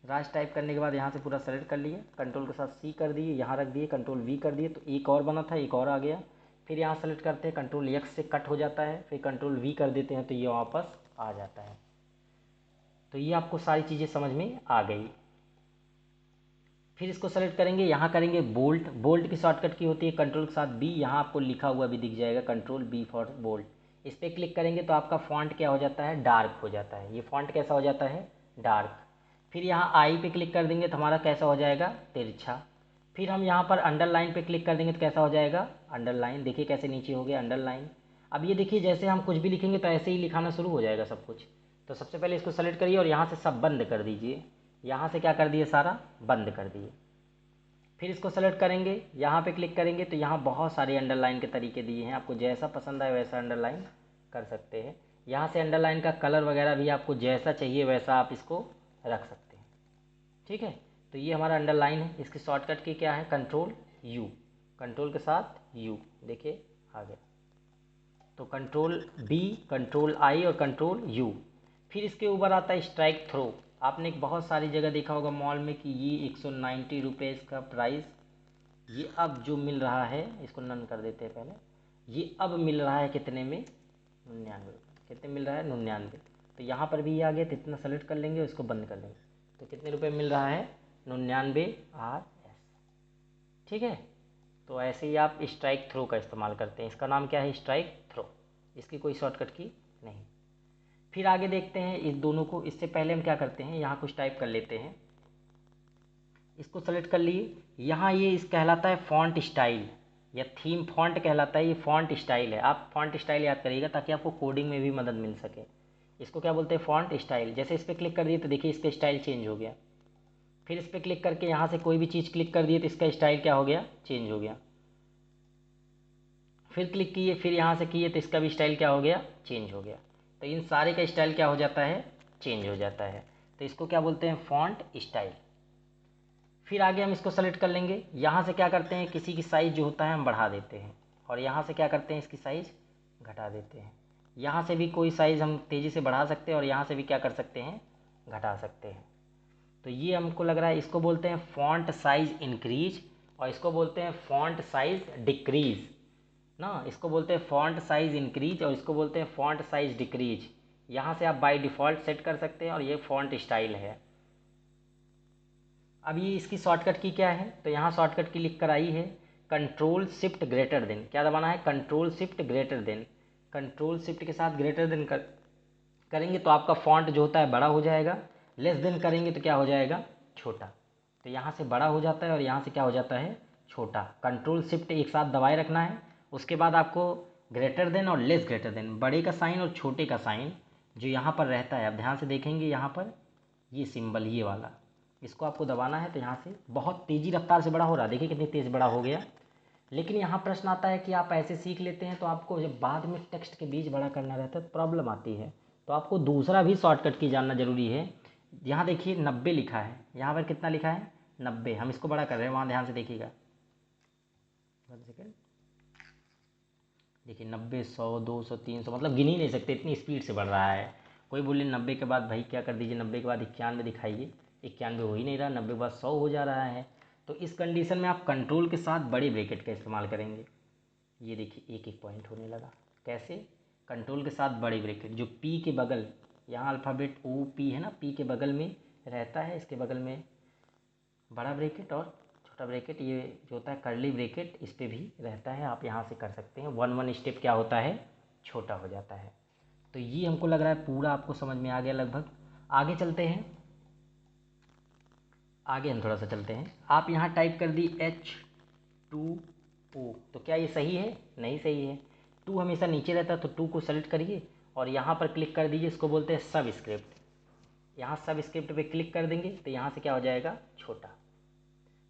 राज टाइप करने के बाद यहाँ से पूरा सेलेक्ट कर लिया, कंट्रोल के साथ सी कर दिए, यहाँ रख दिए, कंट्रोल वी कर दिए, तो एक और बना था, एक और आ गया। फिर यहाँ सेलेक्ट करते हैं, कंट्रोल एक्स से कट हो जाता है, फिर कंट्रोल वी कर देते हैं तो ये वापस आ जाता है। तो ये आपको सारी चीज़ें समझ में आ गई। फिर इसको सेलेक्ट करेंगे, यहाँ करेंगे बोल्ट। बोल्ट की शॉर्टकट की होती है कंट्रोल के साथ बी, यहाँ आपको लिखा हुआ भी दिख जाएगा, कंट्रोल बी फॉर बोल्ट। इस पर क्लिक करेंगे तो आपका फॉन्ट क्या हो जाता है, डार्क हो जाता है। ये फॉन्ट कैसा हो जाता है, डार्क। फिर यहाँ आई पे क्लिक कर देंगे तो हमारा कैसा हो जाएगा, तिरछा। फिर हम यहाँ पर अंडरलाइन पे क्लिक कर देंगे तो कैसा हो जाएगा, अंडरलाइन। देखिए कैसे नीचे हो गया अंडरलाइन। अब ये देखिए जैसे हम कुछ भी लिखेंगे तो ऐसे ही लिखाना शुरू हो जाएगा सब कुछ। तो सबसे पहले इसको सेलेक्ट करिए और यहाँ से सब बंद कर दीजिए। यहाँ से क्या कर दिए, सारा बंद कर दिए। फिर इसको सेलेक्ट करेंगे, यहाँ पे क्लिक करेंगे तो यहाँ बहुत सारे अंडरलाइन के तरीके दिए हैं, आपको जैसा पसंद आए वैसा अंडरलाइन कर सकते हैं। यहाँ से अंडरलाइन का कलर वगैरह भी आपको जैसा चाहिए वैसा आप इसको रख सकते हैं। ठीक है, तो ये हमारा अंडरलाइन है। इसकी शॉर्टकट की क्या है, कंट्रोल यू, कंट्रोल के साथ यू, देखिए आ गया। तो कंट्रोल बी, कंट्रोल आई और कंट्रोल यू। फिर इसके ऊपर आता है स्ट्राइक थ्रो। आपने बहुत सारी जगह देखा होगा मॉल में कि ये 190 रुपये का प्राइस, ये अब जो मिल रहा है, इसको नन कर देते हैं पहले, ये अब मिल रहा है कितने में, 99 रुपये। कितने मिल रहा है, 99। तो यहाँ पर भी ये आ गया, तो इतना सेलेक्ट कर लेंगे, इसको बंद कर देंगे, तो कितने रुपए मिल रहा है, 99 RS। ठीक है, तो ऐसे ही आप स्ट्राइक थ्रो का इस्तेमाल करते हैं। इसका नाम क्या है, स्ट्राइक थ्रो, इसकी कोई शॉर्टकट की नहीं। फिर आगे देखते हैं इस दोनों को। इससे पहले हम क्या करते हैं, यहाँ कुछ टाइप कर लेते हैं। इसको सेलेक्ट कर लिए, यहाँ ये इस कहलाता है फॉन्ट स्टाइल या थीम फॉन्ट कहलाता है। ये फॉन्ट स्टाइल है, आप फॉन्ट स्टाइल याद करिएगा ताकि आपको कोडिंग में भी मदद मिल सके। इसको क्या बोलते हैं, फॉन्ट स्टाइल। जैसे इस पर क्लिक कर दिए तो देखिए इसका स्टाइल चेंज हो गया। फिर इस पर क्लिक करके यहाँ से कोई भी चीज़ क्लिक कर दिए तो इसका स्टाइल क्या हो गया, चेंज हो गया। फिर क्लिक किए, फिर यहाँ से किए तो इसका भी स्टाइल क्या हो गया, चेंज हो गया। तो इन सारे का स्टाइल क्या हो जाता है, चेंज हो जाता है। तो इसको क्या बोलते हैं, फॉन्ट स्टाइल। फिर आगे हम इसको सेलेक्ट कर लेंगे। यहाँ से क्या करते हैं, किसी की साइज़ जो होता है हम बढ़ा देते हैं, और यहाँ से क्या करते हैं, इसकी साइज़ घटा देते हैं। यहाँ से भी कोई साइज़ हम तेज़ी से बढ़ा सकते हैं और यहाँ से भी क्या कर सकते हैं, घटा सकते हैं। तो ये हमको लग रहा है, इसको बोलते हैं फॉन्ट साइज़ इंक्रीज और इसको बोलते हैं फॉन्ट साइज़ डिक्रीज़ ना। इसको बोलते हैं फॉन्ट साइज़ इंक्रीज और इसको बोलते हैं फॉन्ट साइज़ डिक्रीज। यहाँ से आप बाय डिफ़ॉल्ट सेट कर सकते हैं और ये फ़ॉन्ट स्टाइल है। अब ये इसकी शॉर्टकट की क्या है, तो यहाँ शॉर्टकट की लिख कर आई है कंट्रोल शिफ्ट ग्रेटर देन। क्या दबाना है, control shift greater than. Control shift के साथ ग्रेटर देन करेंगे तो आपका फॉन्ट जो होता है बड़ा हो जाएगा, लेस देन करेंगे तो क्या हो जाएगा, छोटा। तो यहाँ से बड़ा हो जाता है और यहाँ से क्या हो जाता है, छोटा। कंट्रोल शिफ्ट एक साथ दबाए रखना है, उसके बाद आपको ग्रेटर देन और लेस ग्रेटर देन, बड़े का साइन और छोटे का साइन जो यहाँ पर रहता है, आप ध्यान से देखेंगे यहाँ पर ये सिंबल ये वाला, इसको आपको दबाना है। तो यहाँ से बहुत तेज़ी रफ्तार से बड़ा हो रहा है, देखिए कितनी तेज़ बड़ा हो गया। लेकिन यहाँ प्रश्न आता है कि आप ऐसे सीख लेते हैं तो आपको जब बाद में टेक्स्ट के बीच बड़ा करना रहता है तो प्रॉब्लम आती है। तो आपको दूसरा भी शॉर्टकट की जानना जरूरी है। यहाँ देखिए 90 लिखा है, यहाँ पर कितना लिखा है, 90। हम इसको बड़ा कर रहे हैं, वहाँ ध्यान से देखिएगा, 1 सेकेंड, देखिए 90, 100, 200, 300, मतलब गिन ही नहीं सकते, इतनी स्पीड से बढ़ रहा है। कोई बोले 90 के बाद भाई क्या कर दीजिए, 90 के बाद 91 दिखाइए, 91 हो ही नहीं रहा, 90 के बाद 100 हो जा रहा है। तो इस कंडीशन में आप कंट्रोल के साथ बड़े ब्रैकेट का इस्तेमाल करेंगे। ये देखिए एक एक पॉइंट होने लगा, कैसे, कंट्रोल के साथ बड़े ब्रैकेट, जो पी के बगल, यहाँ अल्फ़ाबेट ओ पी है ना, पी के बगल में रहता है, इसके बगल में बड़ा ब्रैकेट और छोटा ब्रैकेट, ये जो होता है कर्ली ब्रैकेट, इस पर भी रहता है। आप यहाँ से कर सकते हैं, वन स्टेप क्या होता है, छोटा हो जाता है। तो ये हमको लग रहा है पूरा आपको समझ में आ गया लगभग। आगे चलते हैं, आगे हम थोड़ा सा चलते हैं। आप यहाँ टाइप कर दी H2O, तो क्या ये सही है, नहीं सही है। 2 हमेशा नीचे रहता है, तो 2 को सेलेक्ट करिए और यहाँ पर क्लिक कर दीजिए, इसको बोलते हैं सब स्क्रिप्ट। यहाँ सब स्क्रिप्ट पे क्लिक कर देंगे तो यहाँ से क्या हो जाएगा, छोटा।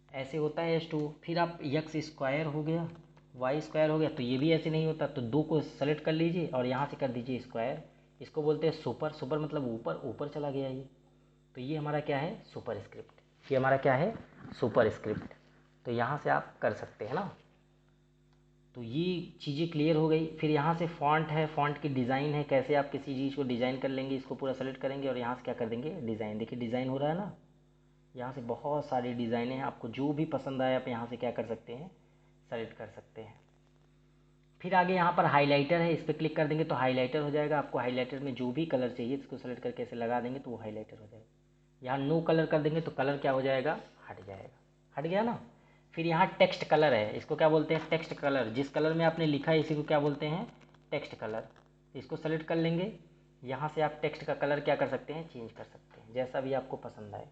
ऐसे होता है H2। फिर आप x स्क्वायर हो गया, y स्क्वायर हो गया, तो ये भी ऐसे नहीं होता, तो 2 को सेलेक्ट कर लीजिए और यहाँ से कर दीजिए स्क्वायर। इसको बोलते हैं सुपर, सुपर मतलब ऊपर, ऊपर चला गया ये। तो ये हमारा क्या है, सुपर स्क्रिप्ट। ये हमारा क्या है, सुपर स्क्रिप्ट। तो यहाँ से आप कर सकते हैं ना। तो ये चीज़ें क्लियर हो गई। फिर यहाँ से फ़ॉन्ट है, फ़ॉन्ट की डिज़ाइन है, कैसे आप किसी चीज़ को डिज़ाइन कर लेंगे, इसको पूरा सेलेक्ट करेंगे और यहाँ से क्या कर देंगे, डिज़ाइन। देखिए डिज़ाइन हो रहा है ना, यहाँ से बहुत सारी डिज़ाइनें हैं, आपको जो भी पसंद आए आप यहाँ से क्या कर सकते हैं, सेलेक्ट कर सकते हैं। फिर आगे यहाँ पर हाइलाइटर है, इस पर क्लिक कर देंगे तो हाइलाइटर हो जाएगा। आपको हाइलाइटर में जो भी कलर चाहिए इसको सेलेक्ट करके ऐसे लगा देंगे तो वो हाइलाइटर हो जाएगा। यहाँ नो कलर कर देंगे तो कलर क्या हो जाएगा, हट जाएगा, हट गया ना। फिर यहाँ टेक्स्ट कलर है, इसको क्या बोलते हैं, टेक्स्ट कलर। जिस कलर में आपने लिखा है इसी को क्या बोलते हैं, टेक्स्ट कलर। इसको सेलेक्ट कर लेंगे, यहाँ से आप टेक्स्ट का कलर क्या कर सकते हैं, चेंज कर सकते हैं, जैसा भी आपको पसंद आए।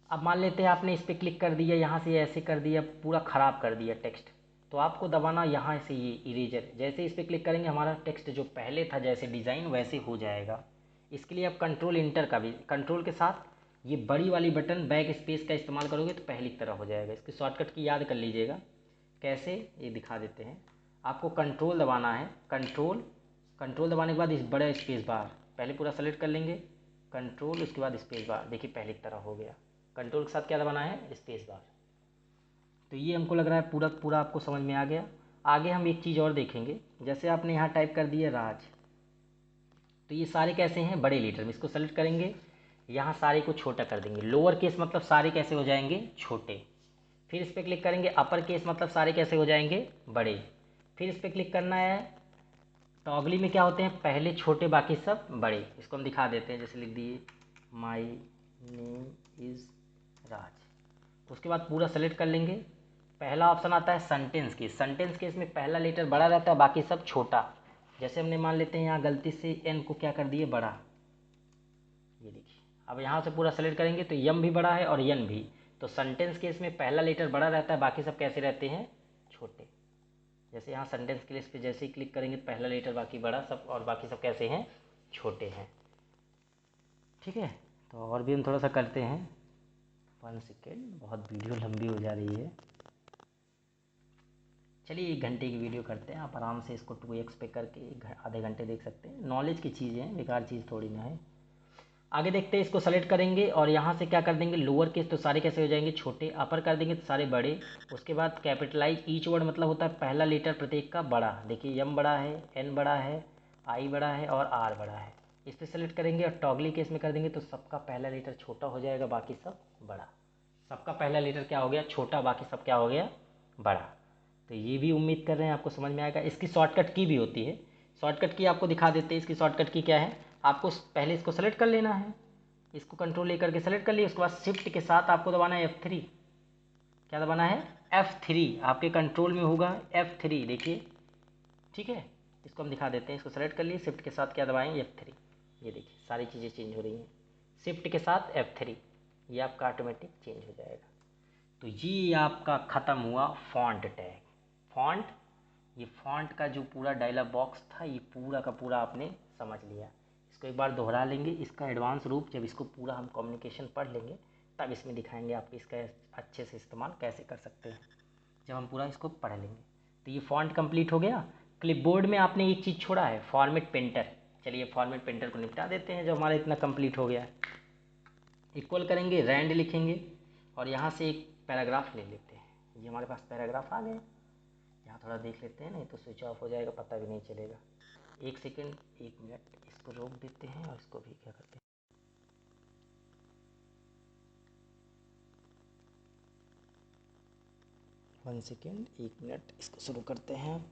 अब मान लेते हैं आपने इस पर क्लिक कर दिया, यहाँ से ऐसे कर दिया, पूरा ख़राब कर दिया टेक्स्ट, तो आपको दबाना यहाँ से ये इरेजर। जैसे इस पर क्लिक करेंगे हमारा टेक्स्ट जो पहले था जैसे डिज़ाइन वैसे हो जाएगा। इसके लिए आप कंट्रोल इंटर का भी, कंट्रोल के साथ ये बड़ी वाली बटन बैक स्पेस का इस्तेमाल करोगे तो पहले की तरह हो जाएगा। इसकी शॉर्टकट की याद कर लीजिएगा, कैसे ये दिखा देते हैं। आपको कंट्रोल दबाना है, कंट्रोल, कंट्रोल दबाने के बाद इस बड़े स्पेस बार पहले पूरा सेलेक्ट कर लेंगे, कंट्रोल उसके बाद स्पेस बार, देखिए पहले की तरह हो गया। कंट्रोल के साथ क्या दबाना है, स्पेस बार। तो ये हमको लग रहा है पूरा पूरा आपको समझ में आ गया। आगे हम एक चीज़ और देखेंगे, जैसे आपने यहाँ टाइप कर दिया राज, तो ये सारे कैसे हैं, बड़े लीटर में। इसको सेलेक्ट करेंगे, यहाँ सारे को छोटा कर देंगे। लोअर केस मतलब सारे कैसे हो जाएंगे, छोटे। फिर इस पर क्लिक करेंगे, अपर केस मतलब सारे कैसे हो जाएंगे, बड़े। फिर इस पर क्लिक करना है, टॉगली में क्या होते हैं, पहले छोटे बाकी सब बड़े। इसको हम दिखा देते हैं, जैसे लिख दिए माई नेम इज़ राज। उसके बाद पूरा सेलेक्ट कर लेंगे। पहला ऑप्शन आता है सेंटेंस केस। सेंटेंस केस में पहला लेटर बड़ा रहता है, बाकी सब छोटा। जैसे हमने मान लेते हैं यहाँ गलती से एन को क्या कर दिए, बड़ा, ये देखिए। अब यहाँ से पूरा सेलेक्ट करेंगे तो यम भी बड़ा है और यन भी। तो सेंटेंस केस में पहला लेटर बड़ा रहता है, बाकी सब कैसे रहते हैं, छोटे। जैसे यहाँ सेंटेंस केस पे जैसे ही क्लिक करेंगे पहला लेटर बाकी बड़ा सब और बाकी सब कैसे हैं, छोटे हैं। ठीक है, तो और भी हम थोड़ा सा करते हैं। 1 सेकेंड, बहुत वीडियो लंबी हो जा रही है। चलिए 1 घंटे की वीडियो करते हैं, आप आराम से इसको 2x पे करके आधे घंटे देख सकते हैं। नॉलेज की चीज़ें हैं, बेकार चीज़ थोड़ी ना है। आगे देखते हैं, इसको सेलेक्ट करेंगे और यहाँ से क्या कर देंगे, लोअर केस तो सारे कैसे हो जाएंगे, छोटे। अपर कर देंगे तो सारे बड़े। उसके बाद कैपिटलाइज ईच वर्ड मतलब होता है पहला लेटर प्रत्येक का बड़ा। देखिए यम बड़ा है, एन बड़ा है, आई बड़ा है और आर बड़ा है। इस पर सेलेक्ट करेंगे और टॉगली केस में कर देंगे तो सबका पहला लेटर छोटा हो जाएगा, बाकी सब बड़ा। सबका पहला लेटर क्या हो गया, छोटा, बाकी सब क्या हो गया, बड़ा। तो ये भी उम्मीद कर रहे हैं आपको समझ में आएगा। इसकी शॉर्टकट की भी होती है, शॉर्टकट की आपको दिखा देते हैं। इसकी शॉर्टकट की क्या है, आपको पहले इसको सेलेक्ट कर लेना है, इसको कंट्रोल लेकर के सेलेक्ट कर लिया, उसके बाद शिफ्ट के साथ आपको दबाना है F3। क्या दबाना है, F3। आपके कंट्रोल में होगा F3, देखिए, ठीक है। इसको हम दिखा देते हैं, इसको सेलेक्ट कर लिए, शिफ्ट के साथ क्या दबाएंगे, F3। ये देखिए सारी चीज़ें चेंज हो रही हैं, शिफ्ट के साथ F3, ये आपका ऑटोमेटिक चेंज हो जाएगा। तो ये आपका ख़त्म हुआ फॉन्ट टैग। फॉन्ट, ये फॉन्ट का जो पूरा डायलॉग बॉक्स था, ये पूरा का पूरा आपने समझ लिया। इसको एक बार दोहरा लेंगे, इसका एडवांस रूप जब इसको पूरा हम कम्युनिकेशन पढ़ लेंगे तब इसमें दिखाएंगे आपको इसका अच्छे से इस्तेमाल कैसे कर सकते हैं, जब हम पूरा इसको पढ़ लेंगे। तो ये फॉन्ट कंप्लीट हो गया। क्लिपबोर्ड में आपने एक चीज़ छोड़ा है, फॉर्मेट पेंटर। चलिए फॉर्मेट पेंटर को निपटा देते हैं, जब हमारा इतना कंप्लीट हो गया है। इक्वल करेंगे, रैंड लिखेंगे और यहाँ से एक पैराग्राफ ले लेते हैं। ये हमारे पास पैराग्राफ आ गए, यहाँ थोड़ा देख लेते हैं, नहीं तो स्विच ऑफ हो जाएगा, पता भी नहीं चलेगा। 1 सेकेंड, 1 मिनट, इसको रोक देते हैं और इसको भी क्या करते हैं, 1 सेकेंड, 1 मिनट, इसको शुरू करते हैं।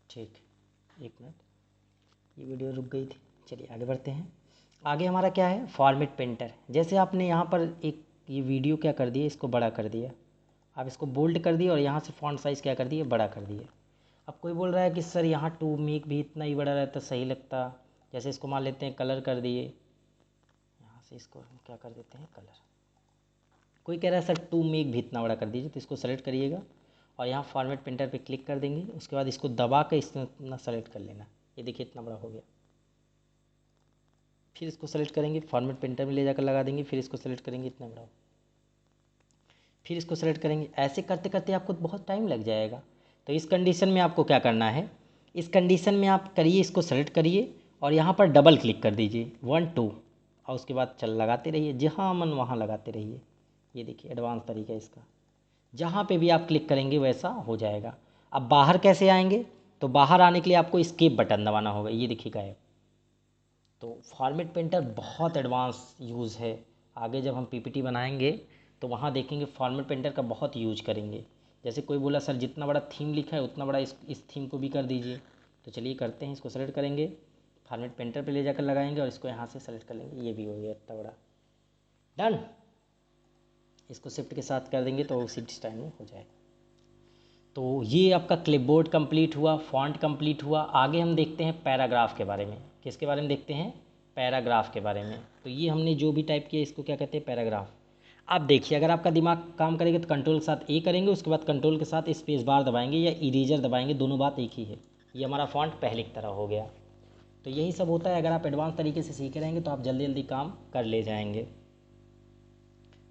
ठीक, 1 मिनट, ये वीडियो रुक गई थी। चलिए आगे बढ़ते हैं। आगे हमारा क्या है, फॉर्मेट पेंटर। जैसे आपने यहाँ पर एक ये वीडियो क्या कर दिया, इसको बड़ा कर दिया, आप इसको बोल्ड कर दिए और यहाँ से फॉन्ट साइज़ क्या कर दिए, बड़ा कर दिए। अब कोई बोल रहा है कि सर यहाँ टू मेक भी इतना ही बड़ा रहता सही लगता, जैसे इसको मान लेते हैं कलर कर दिए, यहाँ से इसको हम क्या कर देते हैं, कलर। कोई कह रहा है सर टू मेक भी इतना बड़ा कर दीजिए, तो इसको सेलेक्ट करिएगा और यहाँ फॉर्मेट पेंटर पे क्लिक कर देंगे। उसके बाद इसको दबा कर इतना सेलेक्ट कर लेना, ये देखिए इतना बड़ा हो गया। फिर इसको सेलेक्ट करेंगे, फॉर्मेट पेंटर में ले जाकर लगा देंगे, फिर इसको सेलेक्ट करेंगे, इतना बड़ा, फिर इसको सेलेक्ट करेंगे। ऐसे करते करते आपको बहुत टाइम लग जाएगा। तो इस कंडीशन में आपको क्या करना है, इस कंडीशन में आप करिए, इसको सेलेक्ट करिए और यहाँ पर डबल क्लिक कर दीजिए 1 2 और उसके बाद चल लगाते रहिए, जहाँ मन वहाँ लगाते रहिए। ये देखिए एडवांस तरीका है इसका, जहाँ पे भी आप क्लिक करेंगे वैसा हो जाएगा। अब बाहर कैसे आएंगे, तो बाहर आने के लिए आपको एस्केप बटन दबाना होगा, ये देखिए गायब। तो फॉर्मेट पेंटर बहुत एडवांस यूज़ है। आगे जब हम पीपीटी बनाएंगे तो वहाँ देखेंगे फॉर्मेट पेंटर का बहुत यूज करेंगे। जैसे कोई बोला सर जितना बड़ा थीम लिखा है उतना बड़ा इस थीम को भी कर दीजिए, तो चलिए करते हैं। इसको सेलेक्ट करेंगे, फॉर्मेट पेंटर पे ले जाकर लगाएंगे और इसको यहाँ से सेलेक्ट कर लेंगे, ये भी हो गया इतना बड़ा, डन। इसको शिफ्ट के साथ कर देंगे तो उसी टाइम में हो जाएगा। तो ये आपका क्लिपबोर्ड कंप्लीट हुआ, फॉन्ट कंप्लीट हुआ। आगे हम देखते हैं पैराग्राफ के बारे में। किसके बारे में देखते हैं, पैराग्राफ के बारे में। तो ये हमने जो भी टाइप किया इसको क्या कहते हैं, पैराग्राफ। आप देखिए अगर आपका दिमाग काम करेगा तो कंट्रोल के साथ ए करेंगे, उसके बाद कंट्रोल के साथ स्पेस बार दबाएंगे या इरेजर दबाएंगे, दोनों बात एक ही है। ये हमारा फॉन्ट पहले की तरह हो गया। तो यही सब होता है, अगर आप एडवांस तरीके से सीखे रहेंगे तो आप जल्दी जल्दी काम कर ले जाएंगे।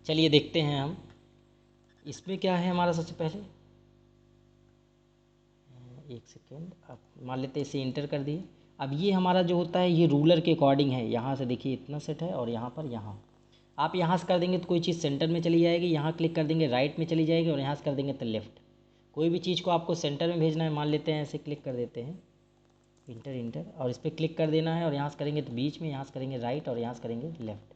चलिए देखते हैं हम इसमें क्या है हमारा। सबसे पहले 1 सेकेंड, आप मान लेते हैं इसे इंटर कर दिए। अब ये हमारा जो होता है ये रूलर के अकॉर्डिंग है, यहाँ से देखिए इतना सेट है और यहाँ पर यहाँ आप यहाँ से कर देंगे तो कोई चीज़ सेंटर में चली जाएगी, यहाँ क्लिक कर देंगे राइट में चली जाएगी और यहाँ से कर देंगे तो लेफ़्ट। कोई भी चीज़ को आपको सेंटर में भेजना है, मान लेते हैं ऐसे क्लिक कर देते हैं, इंटर और इस पर क्लिक कर देना है और यहाँ से करेंगे तो बीच में, यहाँ से करेंगे राइट और यहाँ से करेंगे लेफ़्ट।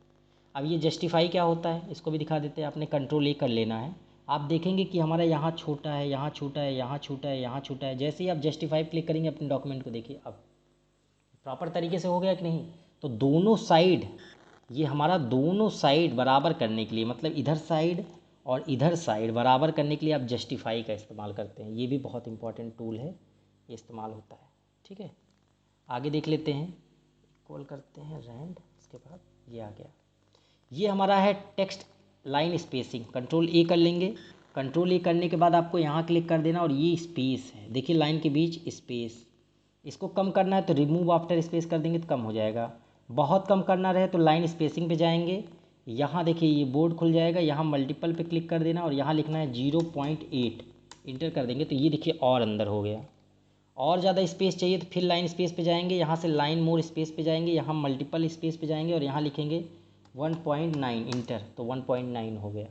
अब ये जस्टिफाई क्या होता है इसको भी दिखा देते हैं। आपने कंट्रोल ए कर लेना है, आप देखेंगे कि हमारा यहाँ छोटा है, यहाँ छोटा है, यहाँ छोटा है, यहाँ छोटा है। जैसे ही आप जस्टिफाई क्लिक करेंगे अपने डॉक्यूमेंट को, देखिए अब प्रॉपर तरीके से हो गया कि नहीं। तो दोनों साइड, ये हमारा दोनों साइड बराबर करने के लिए, मतलब इधर साइड और इधर साइड बराबर करने के लिए आप जस्टिफाई का इस्तेमाल करते हैं। ये भी बहुत इंपॉर्टेंट टूल है, ये इस्तेमाल होता है। ठीक है, आगे देख लेते हैं। कॉल करते हैं रैंड, उसके बाद ये आ गया। ये हमारा है टेक्स्ट लाइन स्पेसिंग, कंट्रोल ए कर लेंगे। कंट्रोल ए करने के बाद आपको यहाँ क्लिक कर देना और ये स्पेस है, देखिए लाइन के बीच स्पेस। इसको कम करना है तो रिमूव आफ्टर स्पेस कर देंगे तो कम हो जाएगा। बहुत कम करना रहे तो लाइन स्पेसिंग पे जाएंगे, यहाँ देखिए ये बोर्ड खुल जाएगा, यहाँ मल्टीपल पे क्लिक कर देना और यहाँ लिखना है 0.8, इंटर कर देंगे तो ये देखिए और अंदर हो गया। और ज़्यादा स्पेस चाहिए तो फिर लाइन स्पेस पे जाएंगे, यहाँ से लाइन मोर स्पेस पे जाएंगे, यहाँ मल्टीपल स्पेस पे जाएंगे और यहाँ लिखेंगे 1.9, इंटर, तो 1.9 हो गया।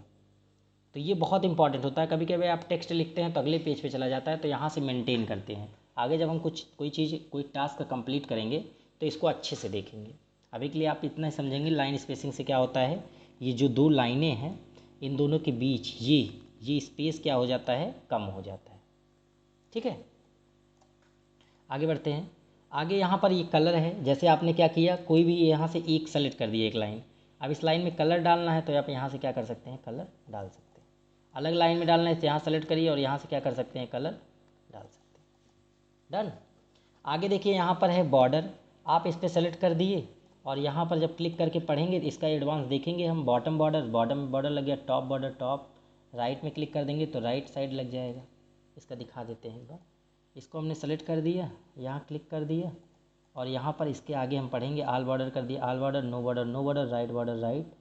तो ये बहुत इंपॉर्टेंट होता है। कभी कभी आप टेक्स्ट लिखते हैं तो अगले पेज पे चला जाता है, तो यहाँ से मेंटेन करते हैं। आगे जब हम कोई टास्क कंप्लीट करेंगे तो इसको अच्छे से देखेंगे। अभी के लिए आप इतना ही समझेंगे लाइन स्पेसिंग से क्या होता है। ये जो दो लाइनें हैं इन दोनों के बीच ये स्पेस क्या हो जाता है, कम हो जाता है। ठीक है, आगे बढ़ते हैं। आगे यहाँ पर ये कलर है। जैसे आपने क्या किया, कोई भी यहाँ से एक सेलेक्ट कर दिया, एक लाइन। अब इस लाइन में कलर डालना है तो आप यहाँ से क्या कर सकते हैं, कलर डाल सकते हैं। अलग लाइन में डालना है तो यहाँ सेलेक्ट करिए और यहाँ से क्या कर सकते हैं, कलर डाल सकते हैं। डन। आगे देखिए यहाँ पर है बॉर्डर, आप इस पर सेलेक्ट कर दिए और यहाँ पर जब क्लिक करके पढ़ेंगे इसका एडवांस देखेंगे हम। बॉटम बॉर्डर लग गया, टॉप बॉर्डर टॉप, राइट में क्लिक कर देंगे तो राइट साइड लग जाएगा। इसका दिखा देते हैं एक बार। इसको हमने सेलेक्ट कर दिया, यहाँ क्लिक कर दिया और यहाँ पर इसके आगे हम पढ़ेंगे ऑल बॉर्डर कर दिया, all border, no border, right border right.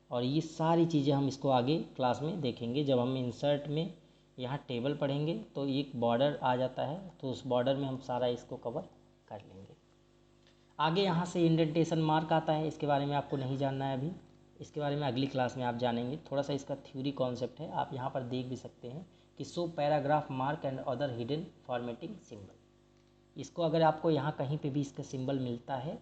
और ये सारी चीज़ें हम इसको आगे क्लास में देखेंगे। जब हम इंसर्ट में यहाँ टेबल पढ़ेंगे तो एक बॉर्डर आ जाता है, तो उस बॉर्डर में हम सारा इसको कवर कर लेंगे। आगे यहाँ से इंडेंटेशन मार्क आता है, इसके बारे में आपको नहीं जानना है अभी, इसके बारे में अगली क्लास में आप जानेंगे। थोड़ा सा इसका थ्योरी कॉन्सेप्ट है, आप यहाँ पर देख भी सकते हैं कि show paragraph mark and other hidden formatting symbol. इसको अगर आपको यहाँ कहीं पे भी इसका सिंबल मिलता है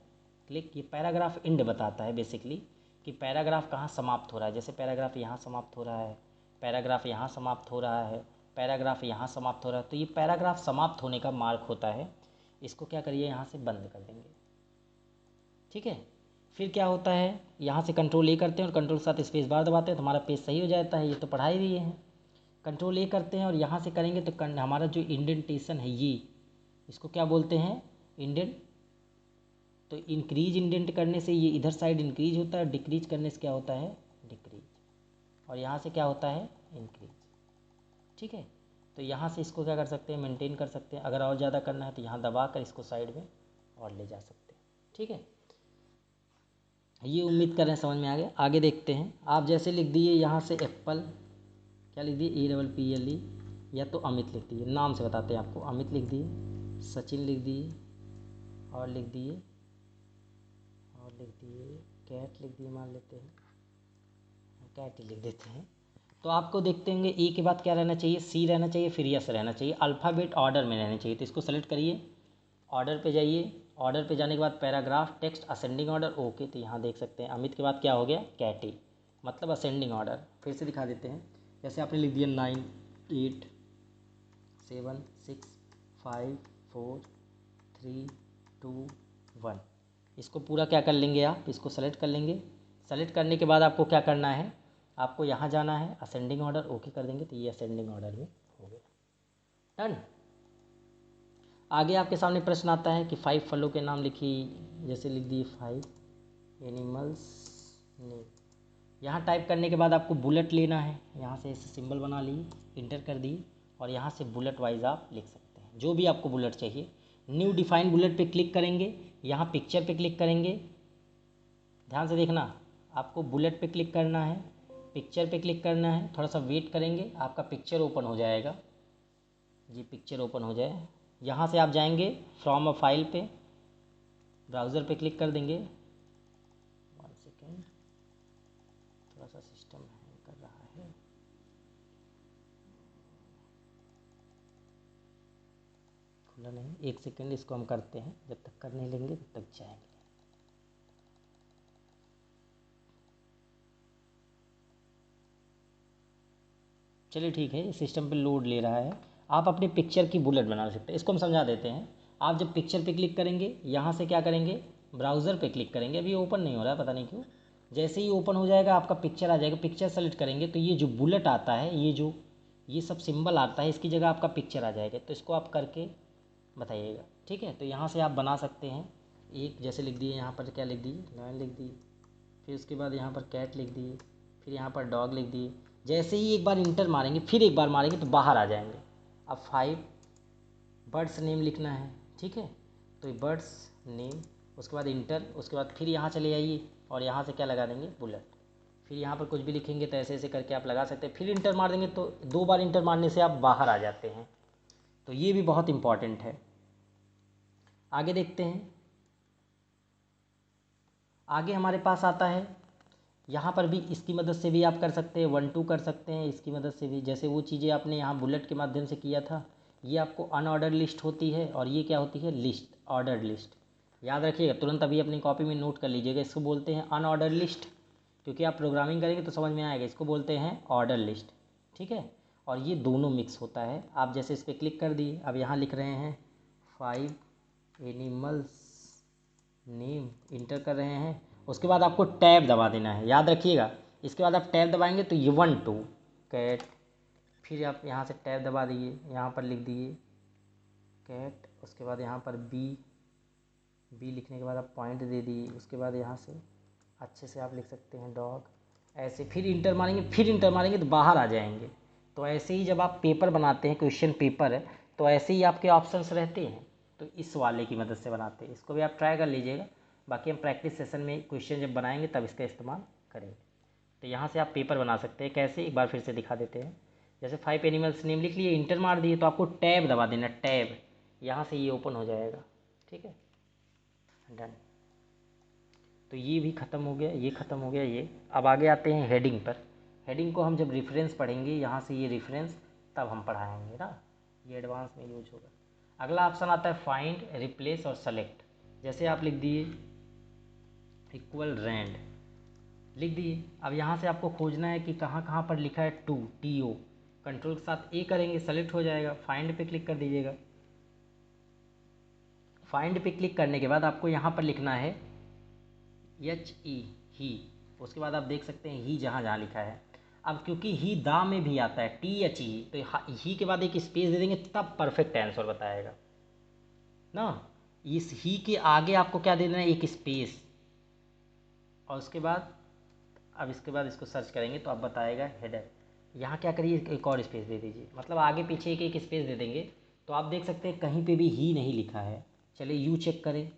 क्लिक, ये पैराग्राफ एंड बताता है बेसिकली कि पैराग्राफ कहाँ समाप्त हो रहा है। जैसे पैराग्राफ यहाँ समाप्त हो रहा है, पैराग्राफ यहाँ समाप्त हो रहा है, पैराग्राफ यहाँ समाप्त हो रहा है, तो ये पैराग्राफ समाप्त होने का मार्क होता है। इसको क्या करिए, यहाँ से बंद कर देंगे। ठीक है, फिर क्या होता है, यहाँ से कंट्रोल ए करते हैं और कंट्रोल के साथ स्पेस बार दबाते हैं तो हमारा पेज सही हो जाता है। ये तो पढ़ा ही दिए हैं। कंट्रोल ए करते हैं और यहाँ से करेंगे तो हमारा जो इंडेंटेशन है ये, इसको क्या बोलते हैं, इंडेंट। तो इंक्रीज इंडेंट करने से ये इधर साइड इंक्रीज होता है, डिक्रीज करने से क्या होता है, डिक्रीज। और यहाँ से क्या होता है, इंक्रीज। ठीक है, तो यहाँ से इसको क्या कर सकते हैं, मेंटेन कर सकते हैं। अगर और ज़्यादा करना है तो यहाँ दबा कर इसको साइड में और ले जा सकते हैं। ठीक है, ये उम्मीद कर रहे हैं समझ में आ गया। आगे देखते हैं। आप जैसे लिख दिए यहाँ से एप्पल, क्या लिख दिए, APPLE, या तो अमित लिख दिए, नाम से बताते हैं आपको। अमित लिख दिए, सचिन लिख दिए, और लिख दिए कैट लिख दिए, मान लेते हैं कैट ही लिख देते हैं। तो आपको देखते होंगे ए के बाद क्या रहना चाहिए, सी रहना चाहिए, फिर यस रहना चाहिए, अल्फ़ाबेट ऑर्डर में रहना चाहिए। तो इसको सेलेक्ट करिए, ऑर्डर पे जाइए, ऑर्डर पे जाने के बाद paragraph text ascending order, okay. तो यहाँ देख सकते हैं अमित के बाद क्या हो गया, कैटी, मतलब असेंडिंग ऑर्डर। फिर से दिखा देते हैं। जैसे आपने लिख दिया 9 8 7 6 5 4 3 2 1, इसको पूरा क्या कर लेंगे, आप इसको सेलेक्ट कर लेंगे। सेलेक्ट करने के बाद आपको क्या करना है, आपको यहाँ जाना है, असेंडिंग ऑर्डर, ओके कर देंगे तो ये असेंडिंग ऑर्डर में हो गया। डन। आगे आपके सामने प्रश्न आता है कि 5 फलों के नाम लिखिए। जैसे लिख दिए 5 एनिमल्स नेम। यहाँ टाइप करने के बाद आपको बुलेट लेना है, यहाँ से ऐसे सिंबल बना लिए, इंटर कर दिए और यहाँ से बुलेट वाइज आप लिख सकते हैं जो भी आपको बुलेट चाहिए। न्यू डिफाइन बुलेट पे क्लिक करेंगे, यहाँ पिक्चर पे क्लिक करेंगे। ध्यान से देखना, आपको बुलेट पे क्लिक करना है, पिक्चर पे क्लिक करना है, थोड़ा सा वेट करेंगे, आपका पिक्चर ओपन हो जाएगा। ये पिक्चर ओपन हो जाए, यहाँ से आप जाएंगे फ्रॉम अ फाइल पे, ब्राउज़र पे क्लिक कर देंगे। 1 सेकेंड, थोड़ा सा सिस्टम हैंग कर रहा है। खुला नहीं, 1 सेकेंड, इसको हम करते हैं। जब तक कर नहीं लेंगे तब तक जाएंगे। चलिए ठीक है, सिस्टम पे लोड ले रहा है। आप अपनी पिक्चर की बुलेट बना सकते हैं, इसको हम समझा देते हैं। आप जब पिक्चर पे क्लिक करेंगे, यहाँ से क्या करेंगे, ब्राउज़र पे क्लिक करेंगे। अभी ओपन नहीं हो रहा है, पता नहीं क्यों। जैसे ही ओपन हो जाएगा आपका पिक्चर आ जाएगा, पिक्चर सेलेक्ट करेंगे तो ये जो बुलेट आता है, ये सब सिंबल आता है, इसकी जगह आपका पिक्चर आ जाएगा। तो इसको आप करके बताइएगा। ठीक है, तो यहाँ से आप बना सकते हैं। एक जैसे लिख दिए, यहाँ पर क्या लिख दिए, लायन लिख दिए, फिर उसके बाद यहाँ पर कैट लिख दिए, फिर यहाँ पर डॉग लिख दिए। जैसे ही एक बार इंटर मारेंगे, फिर एक बार मारेंगे तो बाहर आ जाएंगे। अब 5 बर्ड्स नेम लिखना है। ठीक है, तो बर्ड्स नेम, उसके बाद इंटर, उसके बाद फिर यहाँ चले आइए और यहाँ से क्या लगा देंगे, बुलेट। फिर यहाँ पर कुछ भी लिखेंगे तो ऐसे ऐसे करके आप लगा सकते हैं। फिर इंटर मार देंगे तो 2 बार इंटर मारने से आप बाहर आ जाते हैं। तो ये भी बहुत इंपॉर्टेंट है। आगे देखते हैं। आगे हमारे पास आता है यहाँ पर भी इसकी मदद से भी आप कर सकते हैं, 1 2 कर सकते हैं इसकी मदद से भी। जैसे वो चीज़ें आपने यहाँ बुलेट के माध्यम से किया था, ये आपको अनऑर्डर लिस्ट होती है और ये क्या होती है, लिस्ट, ऑर्डर लिस्ट। याद रखिएगा, तुरंत अभी अपनी कॉपी में नोट कर लीजिएगा, इसको बोलते हैं अनऑर्डर लिस्ट, क्योंकि आप प्रोग्रामिंग करेंगे तो समझ में आएगा, इसको बोलते हैं ऑर्डर लिस्ट। ठीक है, और ये दोनों मिक्स होता है। आप जैसे इस पर क्लिक कर दिए, अब यहाँ लिख रहे हैं 5 एनिमल्स नेम, इंटर कर रहे हैं, उसके बाद आपको टैब दबा देना है, याद रखिएगा। इसके बाद आप टैब दबाएंगे तो ये 1 2 कैट, फिर आप यहाँ से टैब दबा दिए, यहाँ पर लिख दिए कैट, उसके बाद यहाँ पर बी लिखने के बाद आप पॉइंट दे दिए, उसके बाद यहाँ से अच्छे से आप लिख सकते हैं डॉग, ऐसे फिर इंटर मारेंगे तो बाहर आ जाएंगे। तो ऐसे ही जब आप पेपर बनाते हैं, क्वेश्चन पेपर है, तो ऐसे ही आपके ऑप्शंस रहते हैं, तो इस वाले की मदद से बनाते हैं। इसको भी आप ट्राई कर लीजिएगा, बाकी हम प्रैक्टिस सेशन में क्वेश्चन जब बनाएंगे तब इसका इस्तेमाल करेंगे। तो यहाँ से आप पेपर बना सकते हैं, कैसे, एक बार फिर से दिखा देते हैं। जैसे 5 एनिमल्स नेम लिख लिए, इंटर मार दिए, तो आपको टैब दबा देना, टैब, यहाँ से ये ओपन हो जाएगा। ठीक है, डन। तो ये भी ख़त्म हो गया, ये ख़त्म हो गया ये। अब आगे आते हैं हेडिंग पर। हेडिंग को हम जब रेफरेंस पढ़ेंगे, यहाँ से ये रेफरेंस तब हम पढ़ाएंगे ना, ये एडवांस में यूज होगा। अगला ऑप्शन आता है फाइंड, रिप्लेस और सेलेक्ट। जैसे आप लिख दिए इक्वल रैंड, लिख दिए। अब यहाँ से आपको खोजना है कि कहाँ कहाँ पर लिखा है टू, TO, कंट्रोल के साथ ए करेंगे, सेलेक्ट हो जाएगा। फाइंड पे क्लिक कर दीजिएगा। फाइंड पे क्लिक करने के बाद आपको यहाँ पर लिखना है HE, ही। उसके बाद आप देख सकते हैं ही जहाँ जहाँ लिखा है। अब क्योंकि ही दा में भी आता है THE, तो ही के बाद एक स्पेस दे देंगे, तब परफेक्ट आंसर बताएगा ना। इस ही के आगे आपको क्या दे देना है, एक स्पेस, और उसके बाद अब इसके बाद इसको सर्च करेंगे तो अब बताएगा हेडर। यहाँ क्या करिए, एक और स्पेस दे दीजिए, मतलब आगे पीछे एक एक स्पेस दे देंगे। तो आप देख सकते हैं कहीं पे भी ही नहीं लिखा है। चलिए यू चेक करें,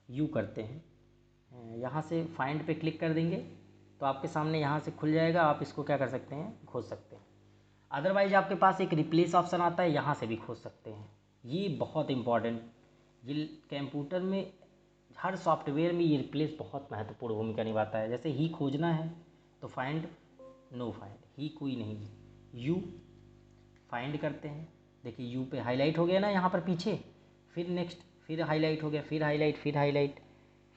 यू करते हैं। यहाँ से फाइंड पे क्लिक कर देंगे तो आपके सामने यहाँ से खुल जाएगा, आप इसको क्या कर सकते हैं, खोज सकते हैं। अदरवाइज आपके पास एक रिप्लेस ऑप्शन आता है, यहाँ से भी खोज सकते हैं। ये बहुत इंपॉर्टेंट, ये कंप्यूटर में हर सॉफ्टवेयर में ये रिप्लेस बहुत महत्वपूर्ण भूमिका निभाता है। जैसे ही खोजना है तो फाइंड, नो फाइंड, ही कोई नहीं, यू फाइंड करते हैं। देखिए यू पे हाईलाइट हो गया ना यहाँ पर पीछे, फिर नेक्स्ट, फिर हाईलाइट हो गया, फिर हाईलाइट, फिर हाईलाइट,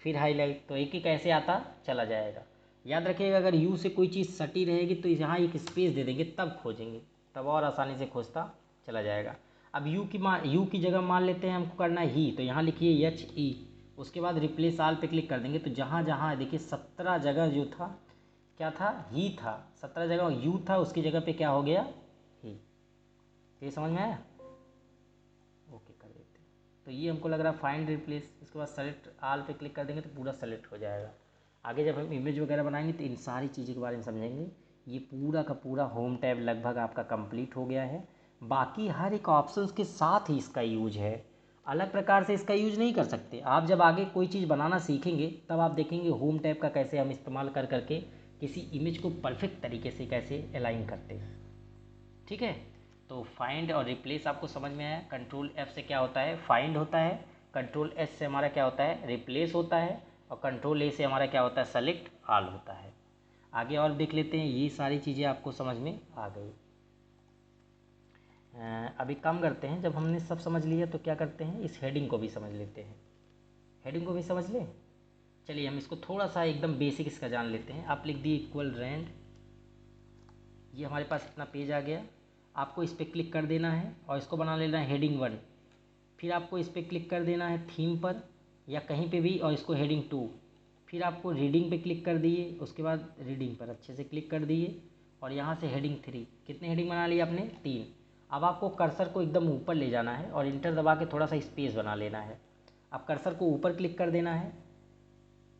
फिर हाईलाइट, तो एक एक ऐसे आता चला जाएगा। याद रखिएगा, अगर यू से कोई चीज़ सटी रहेगी तो यहाँ एक स्पेस दे देंगे, तब खोजेंगे, तब और आसानी से खोजता चला जाएगा। अब यू की जगह मान लेते हैं हमको करना है ही, तो यहाँ लिखिए HE, उसके बाद रिप्लेस आल पे क्लिक कर देंगे। तो जहाँ जहाँ देखिए 17 जगह जो था, क्या था, ही था, 17 जगह यू था, उसकी जगह पे क्या हो गया, ही। ये समझ में आया, ओके कर देते हैं। तो ये हमको लग रहा है फाइंड रिप्लेस, इसके बाद सेलेक्ट आल पे क्लिक कर देंगे तो पूरा सेलेक्ट हो जाएगा। आगे जब हम इमेज वगैरह बनाएंगे तो इन सारी चीज़ों के बारे में समझेंगे। ये पूरा का पूरा होम टैब लगभग आपका कंप्लीट हो गया है। बाकी हर एक ऑप्शंस के साथ ही इसका यूज है, अलग प्रकार से इसका यूज नहीं कर सकते। आप जब आगे कोई चीज़ बनाना सीखेंगे तब आप देखेंगे होम टैब का कैसे हम इस्तेमाल कर करके किसी इमेज को परफेक्ट तरीके से कैसे अलाइन करते हैं। ठीक है, तो फाइंड और रिप्लेस आपको समझ में आया। कंट्रोल F से क्या होता है, फाइंड होता है। कंट्रोल S से हमारा क्या होता है, रिप्लेस होता है। और कंट्रोल A से हमारा क्या होता है, सेलेक्ट ऑल होता है। आगे और देख लेते हैं, ये सारी चीज़ें आपको समझ में आ गई। अभी काम करते हैं, जब हमने सब समझ लिया तो क्या करते हैं, इस हेडिंग को भी समझ लेते हैं। हेडिंग को भी समझ लें, चलिए हम इसको थोड़ा सा एकदम बेसिक इसका जान लेते हैं। आप लिख दिए इक्वल रैंड, ये हमारे पास इतना पेज आ गया। आपको इस पर क्लिक कर देना है और इसको बना लेना है हेडिंग 1। फिर आपको इस पर क्लिक कर देना है थीम पर या कहीं पे भी, और इसको हेडिंग 2। फिर आपको रीडिंग पे क्लिक कर दिए, उसके बाद रीडिंग पर अच्छे से क्लिक कर दिए और यहाँ से हेडिंग 3। कितने हेडिंग बना लिए आपने, 3। अब आपको कर्सर को एकदम ऊपर ले जाना है और इंटर दबा के थोड़ा सा स्पेस बना लेना है। अब कर्सर को ऊपर क्लिक कर देना है,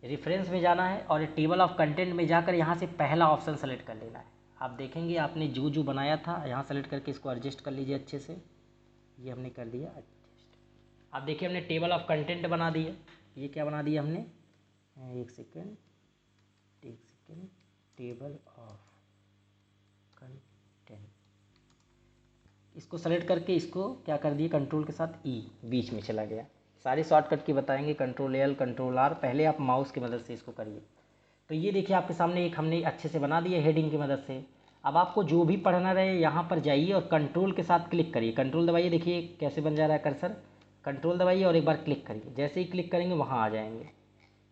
रेफरेंस में जाना है और टेबल ऑफ कंटेंट में जाकर यहाँ से पहला ऑप्शन सेलेक्ट कर लेना है। आप देखेंगे आपने जो जो बनाया था यहाँ सेलेक्ट करके इसको एडजस्ट कर लीजिए अच्छे से। ये हमने कर दिया एडजस्ट। अब देखिए हमने टेबल ऑफ कंटेंट बना दिया। ये क्या बना दिया हमने, एक सेकेंड, टेबल ऑफ कंटेंट, इसको सेलेक्ट करके इसको क्या कर दिए, कंट्रोल के साथ E, बीच में चला गया। सारे शॉर्टकट की बताएंगे, कंट्रोल L, कंट्रोल R, पहले आप माउस की मदद से इसको करिए। तो ये देखिए आपके सामने एक हमने अच्छे से बना दिया हेडिंग की मदद से। अब आपको जो भी पढ़ना रहे यहाँ पर जाइए और कंट्रोल के साथ क्लिक करिए, कंट्रोल दबाइए, देखिए कैसे बन जा रहा है कर्सर, कंट्रोल दबाइए और एक बार क्लिक करिए, जैसे ही क्लिक करेंगे वहाँ आ जाएंगे।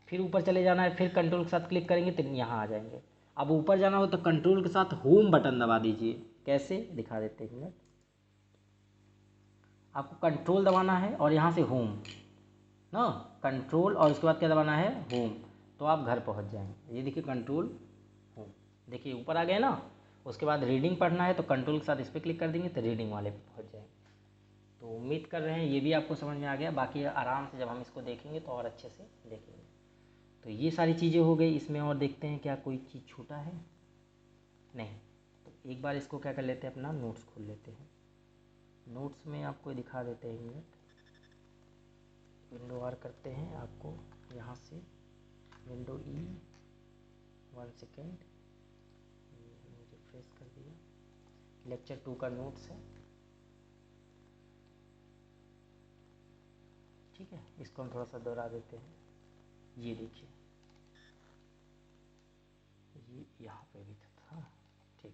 फिर ऊपर चले जाना है, फिर कंट्रोल के साथ क्लिक करेंगे तो यहाँ आ जाएंगे। अब ऊपर जाना हो तो कंट्रोल के साथ होम बटन दबा दीजिए, कैसे दिखा देते हैं। आपको कंट्रोल दबाना है और यहाँ से होम ना, कंट्रोल और उसके बाद क्या दबाना है, होम, तो आप घर पहुँच जाएंगे। ये देखिए कंट्रोल होम, देखिए ऊपर आ गए ना। उसके बाद रीडिंग पढ़ना है तो कंट्रोल के साथ इस पर क्लिक कर देंगे तो रीडिंग वाले पे पहुँच जाएंगे। तो उम्मीद कर रहे हैं ये भी आपको समझ में आ गया। बाकी आराम से जब हम इसको देखेंगे तो और अच्छे से देखेंगे। तो ये सारी चीज़ें हो गई इसमें, और देखते हैं क्या कोई चीज़ छूटा है, नहीं। तो एक बार इसको क्या कर लेते हैं, अपना नोट्स खोल लेते हैं। नोट्स में आपको दिखा देते हैं, मिनट विंडो आर करते हैं, आपको यहाँ से विंडो ई, 1 सेकेंड, रिफ्रेश कर दिया। लेक्चर 2 का नोट्स है, ठीक है। इसको हम थोड़ा सा दोहरा देते हैं। ये देखिए ये यहाँ पे भी था, ठीक।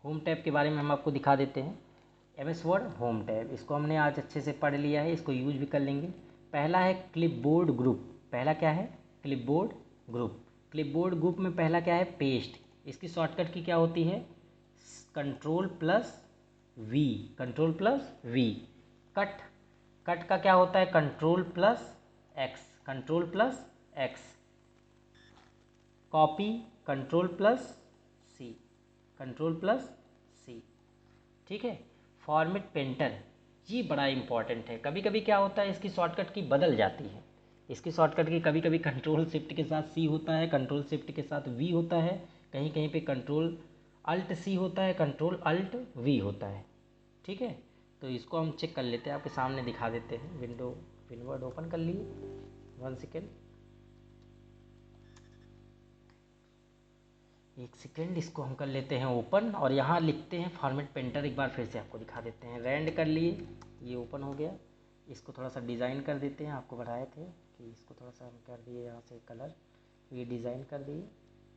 होम टैब के बारे में हम आपको दिखा देते हैं। एमएस वर्ड होम टैब, इसको हमने आज अच्छे से पढ़ लिया है, इसको यूज भी कर लेंगे। पहला है क्लिपबोर्ड ग्रुप, पहला क्या है, क्लिपबोर्ड ग्रुप। क्लिपबोर्ड ग्रुप में पहला क्या है, पेस्ट। इसकी शॉर्टकट की क्या होती है, control plus V, control plus V. Cut, cut का क्या होता है, control plus X, control plus X. Copy, control plus C, control plus C, ठीक है। फॉर्मेट पेंटर, ये बड़ा इंपॉर्टेंट है। कभी कभी क्या होता है, इसकी शॉर्टकट की बदल जाती है। इसकी शॉर्टकट की कभी कभी कंट्रोल शिफ्ट के साथ सी होता है, कंट्रोल शिफ्ट के साथ वी होता है, कहीं कहीं पे कंट्रोल अल्ट सी होता है, कंट्रोल अल्ट वी होता है, ठीक है। तो इसको हम चेक कर लेते हैं, आपके सामने दिखा देते हैं। विंडो विनवर्ड ओपन कर लिए, 1 सेकेंड, 1 सेकेंड, इसको हम कर लेते हैं ओपन और यहाँ लिखते हैं फॉर्मेट पेंटर। एक बार फिर से आपको दिखा देते हैं, रैंड कर लिए, ये ओपन हो गया। इसको थोड़ा सा डिज़ाइन कर देते हैं, आपको बताए थे कि इसको थोड़ा सा हम कर दिए यहाँ से कलर, ये डिज़ाइन कर दिए,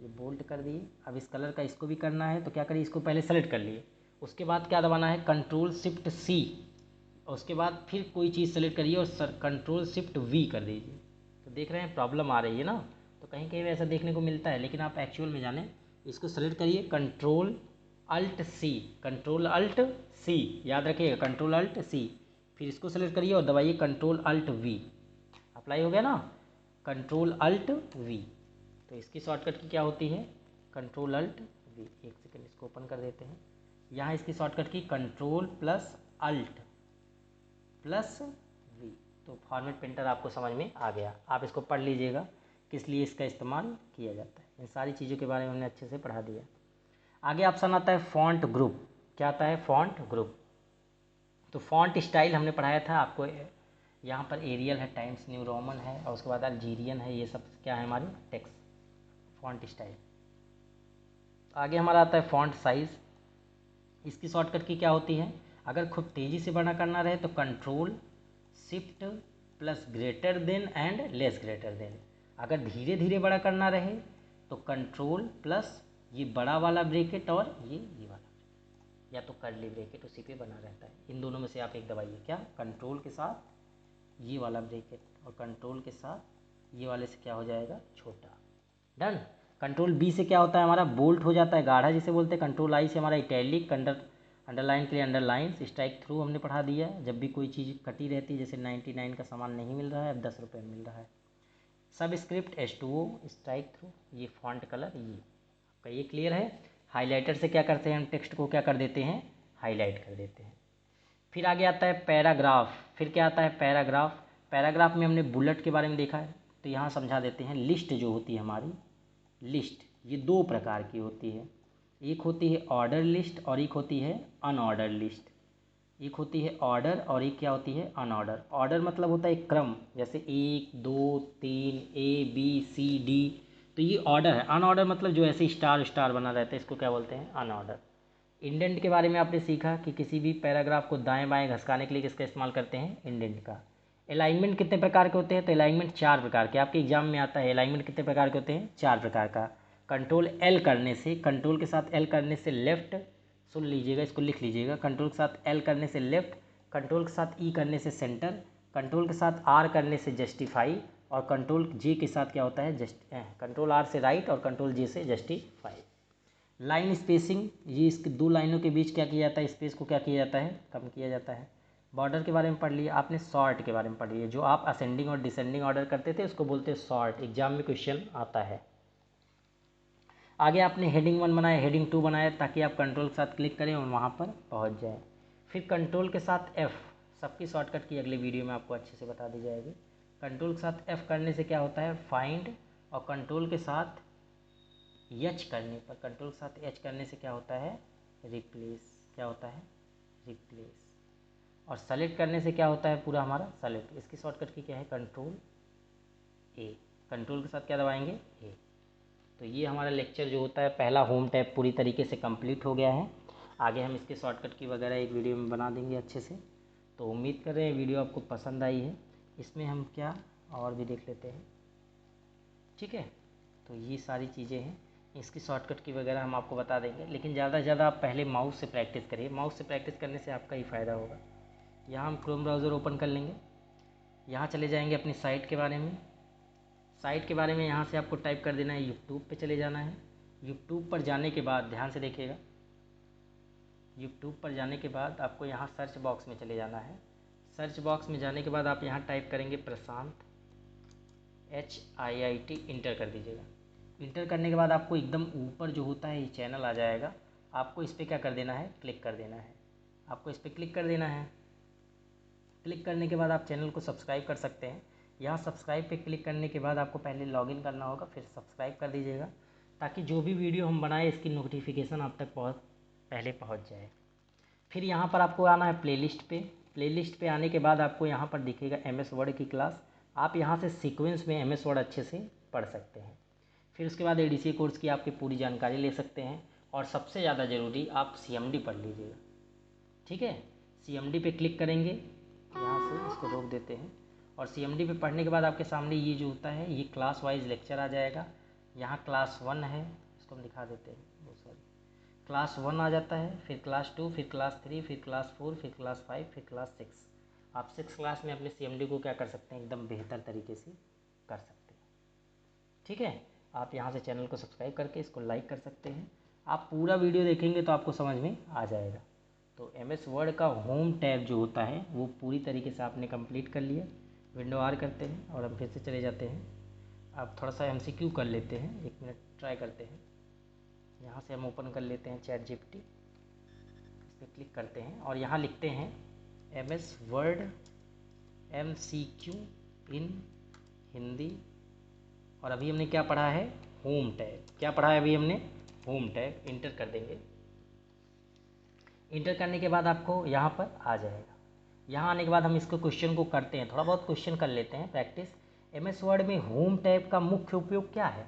ये बोल्ड कर दिए। अब इस कलर का इसको भी करना है तो क्या करिए, इसको पहले सेलेक्ट कर लिए, उसके बाद क्या दबाना है, कंट्रोल शिफ्ट सी, उसके बाद फिर कोई चीज़ सेलेक्ट करिए और कंट्रोल शिफ्ट वी कर दीजिए। तो देख रहे हैं प्रॉब्लम आ रही है ना, तो कहीं कहीं ऐसा देखने को मिलता है, लेकिन आप एक्चुअल में जाने। इसको सेलेक्ट करिए, control alt C, control alt C, याद रखिएगा कंट्रोल अल्ट सी। फिर इसको सेलेक्ट करिए और दबाइए कंट्रोल अल्ट वी, अप्लाई हो गया ना, कंट्रोल अल्ट वी। तो इसकी शॉर्टकट की क्या होती है, कंट्रोल अल्ट वी। 1 सेकेंड, इसको ओपन कर देते हैं। यहाँ इसकी शॉर्टकट की control plus alt plus V. तो फॉर्मेट पेंटर आपको समझ में आ गया। आप इसको पढ़ लीजिएगा किस लिए इसका इस्तेमाल किया जाता है। इन सारी चीज़ों के बारे में हमने अच्छे से पढ़ा दिया। आगे ऑप्शन आता है फॉन्ट ग्रुप। क्या आता है, फॉन्ट ग्रुप। तो फॉन्ट स्टाइल हमने पढ़ाया था आपको, यहाँ पर एरियल है, टाइम्स न्यू रोमन है और उसके बाद अल्जीरियन है, ये सब क्या है हमारे टेक्स्ट फॉन्ट स्टाइल। आगे हमारा आता है फॉन्ट साइज़। इसकी शॉर्टकट की क्या होती है, अगर खूब तेज़ी से बड़ा करना रहे तो control shift plus greater than and less greater than. अगर धीरे धीरे बड़ा करना रहे तो कंट्रोल प्लस ये बड़ा वाला ब्रैकेट और ये वाला, या तो कर्ली ब्रैकेट उसी पे बना रहता है। इन दोनों में से आप एक दबाइए, क्या, कंट्रोल के साथ ये वाला ब्रैकेट और कंट्रोल के साथ ये वाले से क्या हो जाएगा, छोटा, डन। कंट्रोल बी से क्या होता है हमारा, बोल्ट हो जाता है, गाढ़ा जिसे बोलते हैं। कंट्रोल आई से हमारा इटैलिक, अंडरलाइन के लिए अंडरलाइन। स्ट्राइक थ्रू हमने पढ़ा दिया है, जब भी कोई चीज़ कटी रहती है, जैसे 99 का सामान नहीं मिल रहा है, अब 10 रुपये में मिल रहा है। सब स्क्रिप्ट H2O, स्ट्राइक थ्रू, ये फॉन्ट कलर, ये आपका ये क्लियर है। हाईलाइटर से क्या करते हैं, हम टेक्स्ट को क्या कर देते हैं, हाईलाइट कर देते हैं। फिर आगे आता है पैराग्राफ। फिर क्या आता है, पैराग्राफ। पैराग्राफ में हमने बुलेट के बारे में देखा है, तो यहाँ समझा देते हैं। लिस्ट जो होती है हमारी, लिस्ट ये 2 प्रकार की होती है, एक होती है ऑर्डर लिस्ट और एक होती है अनऑर्डर लिस्ट। एक होती है ऑर्डर और एक क्या होती है, अनऑर्डर। ऑर्डर मतलब होता है एक क्रम, जैसे 1 2 3 ABCD, तो ये ऑर्डर है। अनऑर्डर मतलब जो ऐसे स्टार स्टार बना रहता है, इसको क्या बोलते हैं, अनऑर्डर। इंडेंट के बारे में आपने सीखा कि किसी भी पैराग्राफ को दाएं बाएं घसकाने के लिए किसका इस्तेमाल करते हैं, इंडेंट का। अलाइनमेंट कितने प्रकार के होते हैं? तो अलाइनमेंट 4 प्रकार के आपके एग्जाम में आता है। अलाइनमेंट कितने प्रकार के होते हैं? 4 प्रकार का। कंट्रोल एल करने से, कंट्रोल के साथ एल करने से लेफ्ट, सुन लीजिएगा, इसको लिख लीजिएगा। कंट्रोल के साथ एल करने से लेफ्ट, कंट्रोल के साथ ई करने से सेंटर, कंट्रोल के साथ आर करने से जस्टिफाई, और कंट्रोल जे के साथ क्या होता है? कंट्रोल आर से राइट और कंट्रोल जे से जस्टिफाई। लाइन स्पेसिंग, ये इसके 2 लाइनों के बीच क्या किया जाता है? स्पेस को क्या किया जाता है? कम किया जाता है। बॉर्डर के बारे में पढ़ लिया आपने। सॉर्ट के बारे में पढ़ लिया, जो आप असेंडिंग और डिसेंडिंग ऑर्डर करते थे उसको बोलते हैं सॉर्ट। एग्जाम में क्वेश्चन आता है। आगे आपने हेडिंग 1 बनाया, हेडिंग 2 बनाया, ताकि आप कंट्रोल के साथ क्लिक करें और वहाँ पर पहुँच जाए। फिर कंट्रोल के साथ F, सबकी शॉर्टकट की अगले वीडियो में आपको अच्छे से बता दी जाएगी। कंट्रोल के साथ F करने से क्या होता है? फाइंड, और कंट्रोल के साथ H करने पर, कंट्रोल के साथ H करने से क्या होता है? रिप्लेस। क्या होता है? रिप्लेस। और सेलेक्ट करने से क्या होता है? पूरा हमारा सेलेक्ट। इसकी शॉर्टकट की क्या है? कंट्रोल ए। कंट्रोल के साथ क्या दबाएंगे? ए। तो ये हमारा लेक्चर जो होता है पहला होम टैब पूरी तरीके से कंप्लीट हो गया है। आगे हम इसके शॉर्टकट की वगैरह एक वीडियो में बना देंगे अच्छे से। तो उम्मीद कर रहे हैं वीडियो आपको पसंद आई है। इसमें हम क्या और भी देख लेते हैं, ठीक है। तो ये सारी चीज़ें हैं, इसकी शॉर्टकट की वगैरह हम आपको बता देंगे, लेकिन ज़्यादा से ज़्यादा आप पहले माउस से प्रैक्टिस करिए। माउस से प्रैक्टिस करने से आपका ही फ़ायदा होगा। यहाँ हम क्रोम ब्राउज़र ओपन कर लेंगे, यहाँ चले जाएंगे अपनी साइट के बारे में। साइट के बारे में यहाँ से आपको टाइप कर देना है, यूट्यूब पे चले जाना है। यूट्यूब पर जाने के बाद ध्यान से देखिएगा, यूट्यूब पर जाने के बाद आपको यहाँ सर्च बॉक्स में चले जाना है। सर्च बॉक्स में जाने के बाद आप यहाँ टाइप करेंगे प्रशांत, HIIT, इंटर कर दीजिएगा। इंटर करने के बाद आपको एकदम ऊपर जो होता है ये चैनल आ जाएगा। आपको इस पर क्या कर देना है? क्लिक कर देना है। आपको इस पर क्लिक कर देना है। क्लिक करने के बाद आप चैनल को सब्सक्राइब कर सकते हैं। यहाँ सब्सक्राइब पे क्लिक करने के बाद आपको पहले लॉगिन करना होगा, फिर सब्सक्राइब कर दीजिएगा, ताकि जो भी वीडियो हम बनाए इसकी नोटिफिकेशन आप तक पहले पहुँच जाए। फिर यहाँ पर आपको आना है प्लेलिस्ट पे। प्लेलिस्ट पे आने के बाद आपको यहाँ पर दिखेगा MS वर्ड की क्लास। आप यहाँ से सीक्वेंस में MS वर्ड अच्छे से पढ़ सकते हैं। फिर उसके बाद ADCA कोर्स की आपकी पूरी जानकारी ले सकते हैं। और सबसे ज़्यादा ज़रूरी आप CMD पढ़ लीजिएगा, ठीक है। CMD पे क्लिक करेंगे, यहाँ से इसको रोक देते हैं। और CMD पे पढ़ने के बाद आपके सामने ये जो होता है ये क्लास वाइज लेक्चर आ जाएगा। यहाँ क्लास 1 है, इसको हम दिखा देते हैं, क्लास 1 आ जाता है, फिर क्लास 2, फिर क्लास 3, फिर क्लास 4, फिर क्लास 5, फिर क्लास 6। आप 6 क्लास में अपने CMD को क्या कर सकते हैं? एकदम बेहतर तरीके से कर सकते हैं, ठीक है। आप यहाँ से चैनल को सब्सक्राइब करके इसको लाइक कर सकते हैं। आप पूरा वीडियो देखेंगे तो आपको समझ में आ जाएगा। तो MS वर्ड का होम टैब जो होता है वो पूरी तरीके से आपने कंप्लीट कर लिया। विंडो आर करते हैं और हम फिर से चले जाते हैं। अब थोड़ा सा MCQ कर लेते हैं, 1 मिनट ट्राई करते हैं। यहाँ से हम ओपन कर लेते हैं ChatGPT, इस पर क्लिक करते हैं और यहाँ लिखते हैं MS वर्ड MCQ इन हिंदी। और अभी हमने क्या पढ़ा है? Home tab. क्या पढ़ा है अभी हमने? Home tab. इंटर कर देंगे। इंटर करने के बाद आपको यहाँ पर आ जाएगा। यहाँ आने के बाद हम इसको क्वेश्चन को करते हैं, थोड़ा बहुत क्वेश्चन कर लेते हैं प्रैक्टिस। MS वर्ड में होम टैब का मुख्य उपयोग क्या है?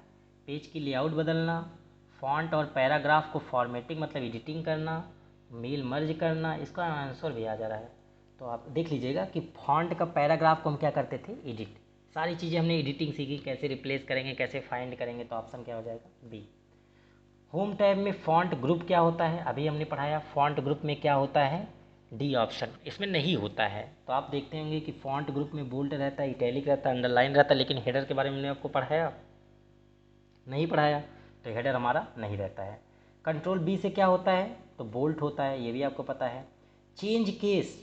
पेज की लेआउट बदलना, फॉन्ट और पैराग्राफ को फॉर्मेटिंग मतलब एडिटिंग करना, मेल मर्ज करना। इसका आंसर भी आ जा रहा है, तो आप देख लीजिएगा कि फॉन्ट का पैराग्राफ को हम क्या करते थे? एडिट। सारी चीज़ें हमने एडिटिंग सीखी, कैसे रिप्लेस करेंगे, कैसे फाइंड करेंगे। तो ऑप्शन क्या हो जाएगा? बी। होम टैब में फॉन्ट ग्रुप क्या होता है? अभी हमने पढ़ाया फॉन्ट ग्रुप में क्या होता है? D option. इसमें नहीं होता है। तो आप देखते होंगे कि फॉन्ट ग्रुप में बोल्ड रहता है, इटैलिक रहता है, अंडरलाइन रहता है, लेकिन हेडर के बारे में हमने आपको पढ़ाया नहीं पढ़ाया, तो हेडर हमारा नहीं रहता है। कंट्रोल बी से क्या होता है? तो बोल्ट होता है, ये भी आपको पता है। चेंज केस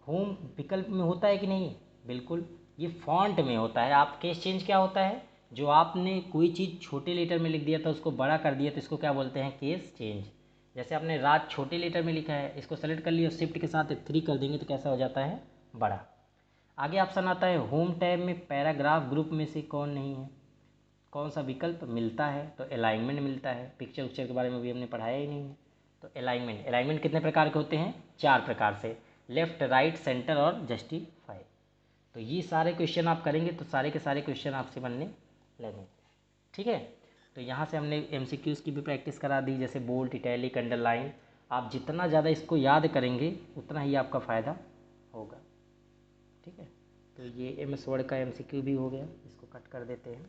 होम विकल्प में होता है कि नहीं? बिल्कुल, ये फॉन्ट में होता है। आप केस चेंज क्या होता है? जो आपने कोई चीज़ छोटे लेटर में लिख दिया था उसको बड़ा कर दिया, तो इसको क्या बोलते हैं? Case change. जैसे आपने रात छोटे लेटर में लिखा है, इसको सेलेक्ट कर लिया, शिफ्ट के साथ 3 कर देंगे तो कैसा हो जाता है? बड़ा। आगे ऑप्शन आता है होम टैब में पैराग्राफ ग्रुप में से कौन नहीं है? कौन सा विकल्प मिलता है? तो अलाइनमेंट मिलता है। पिक्चर उक्चर के बारे में भी हमने पढ़ाया ही नहीं है। तो अलाइनमेंट कितने प्रकार के होते हैं? 4 प्रकार से, लेफ्ट, राइट, सेंटर और जस्टिफाई। तो ये सारे क्वेश्चन आप करेंगे तो सारे के सारे क्वेश्चन आपसे बनने लगेंगे, ठीक है। तो यहाँ से हमने MCQs की भी प्रैक्टिस करा दी, जैसे बोल्ड, इटैलिक, अंडरलाइन। आप जितना ज़्यादा इसको याद करेंगे उतना ही आपका फ़ायदा होगा, ठीक है। तो ये MS वर्ड का MCQ भी हो गया, इसको कट कर देते हैं।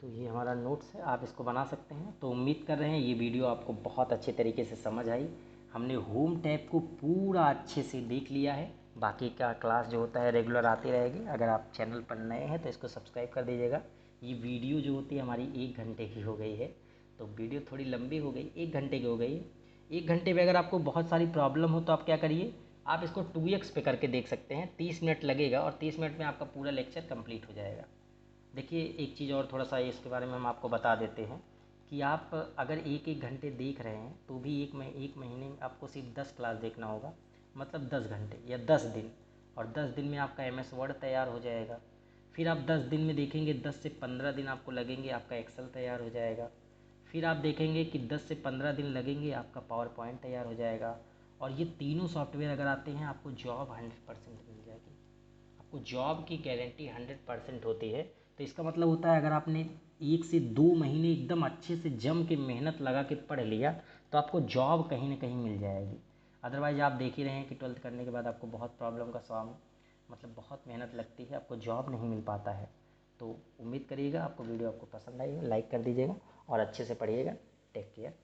तो ये हमारा नोट्स है, आप इसको बना सकते हैं। तो उम्मीद कर रहे हैं ये वीडियो आपको बहुत अच्छे तरीके से समझ आई। हमने होम टैब को पूरा अच्छे से देख लिया है। बाकी का क्लास जो होता है रेगुलर आती रहेगी। अगर आप चैनल पर नए हैं तो इसको सब्सक्राइब कर दीजिएगा। ये वीडियो जो होती है हमारी 1 घंटे की हो गई है, तो वीडियो थोड़ी लंबी हो गई, 1 घंटे की हो गई है। 1 घंटे में अगर आपको बहुत सारी प्रॉब्लम हो तो आप क्या करिए, आप इसको 2x पे करके देख सकते हैं। 30 मिनट लगेगा और 30 मिनट में आपका पूरा लेक्चर कंप्लीट हो जाएगा। देखिए एक चीज़ और थोड़ा सा इसके बारे में हम आपको बता देते हैं कि आप अगर 1-1 घंटे देख रहे हैं तो भी एक महीने में आपको सिर्फ 10 क्लास देखना होगा, मतलब 10 घंटे या 10 दिन। और 10 दिन में आपका MS वर्ड तैयार हो जाएगा। फिर आप 10 दिन में देखेंगे 10 से 15 दिन आपको लगेंगे, आपका एक्सेल तैयार हो जाएगा। फिर आप देखेंगे कि 10 से 15 दिन लगेंगे, आपका पावर पॉइंट तैयार हो जाएगा। और ये तीनों सॉफ्टवेयर अगर आते हैं आपको जॉब 100% मिल जाएगी। आपको जॉब की गारंटी 100% होती है। तो इसका मतलब होता है अगर आपने 1 से 2 महीने एकदम अच्छे से जम के मेहनत लगा के पढ़ लिया तो आपको जॉब कहीं ना कहीं मिल जाएगी। अदरवाइज़ आप देख ही रहे हैं कि 12th करने के बाद आपको बहुत प्रॉब्लम का सामना, मतलब बहुत मेहनत लगती है, आपको जॉब नहीं मिल पाता है। तो उम्मीद करिएगा आपको वीडियो आपको पसंद आई है, लाइक कर दीजिएगा और अच्छे से पढ़िएगा। Take care.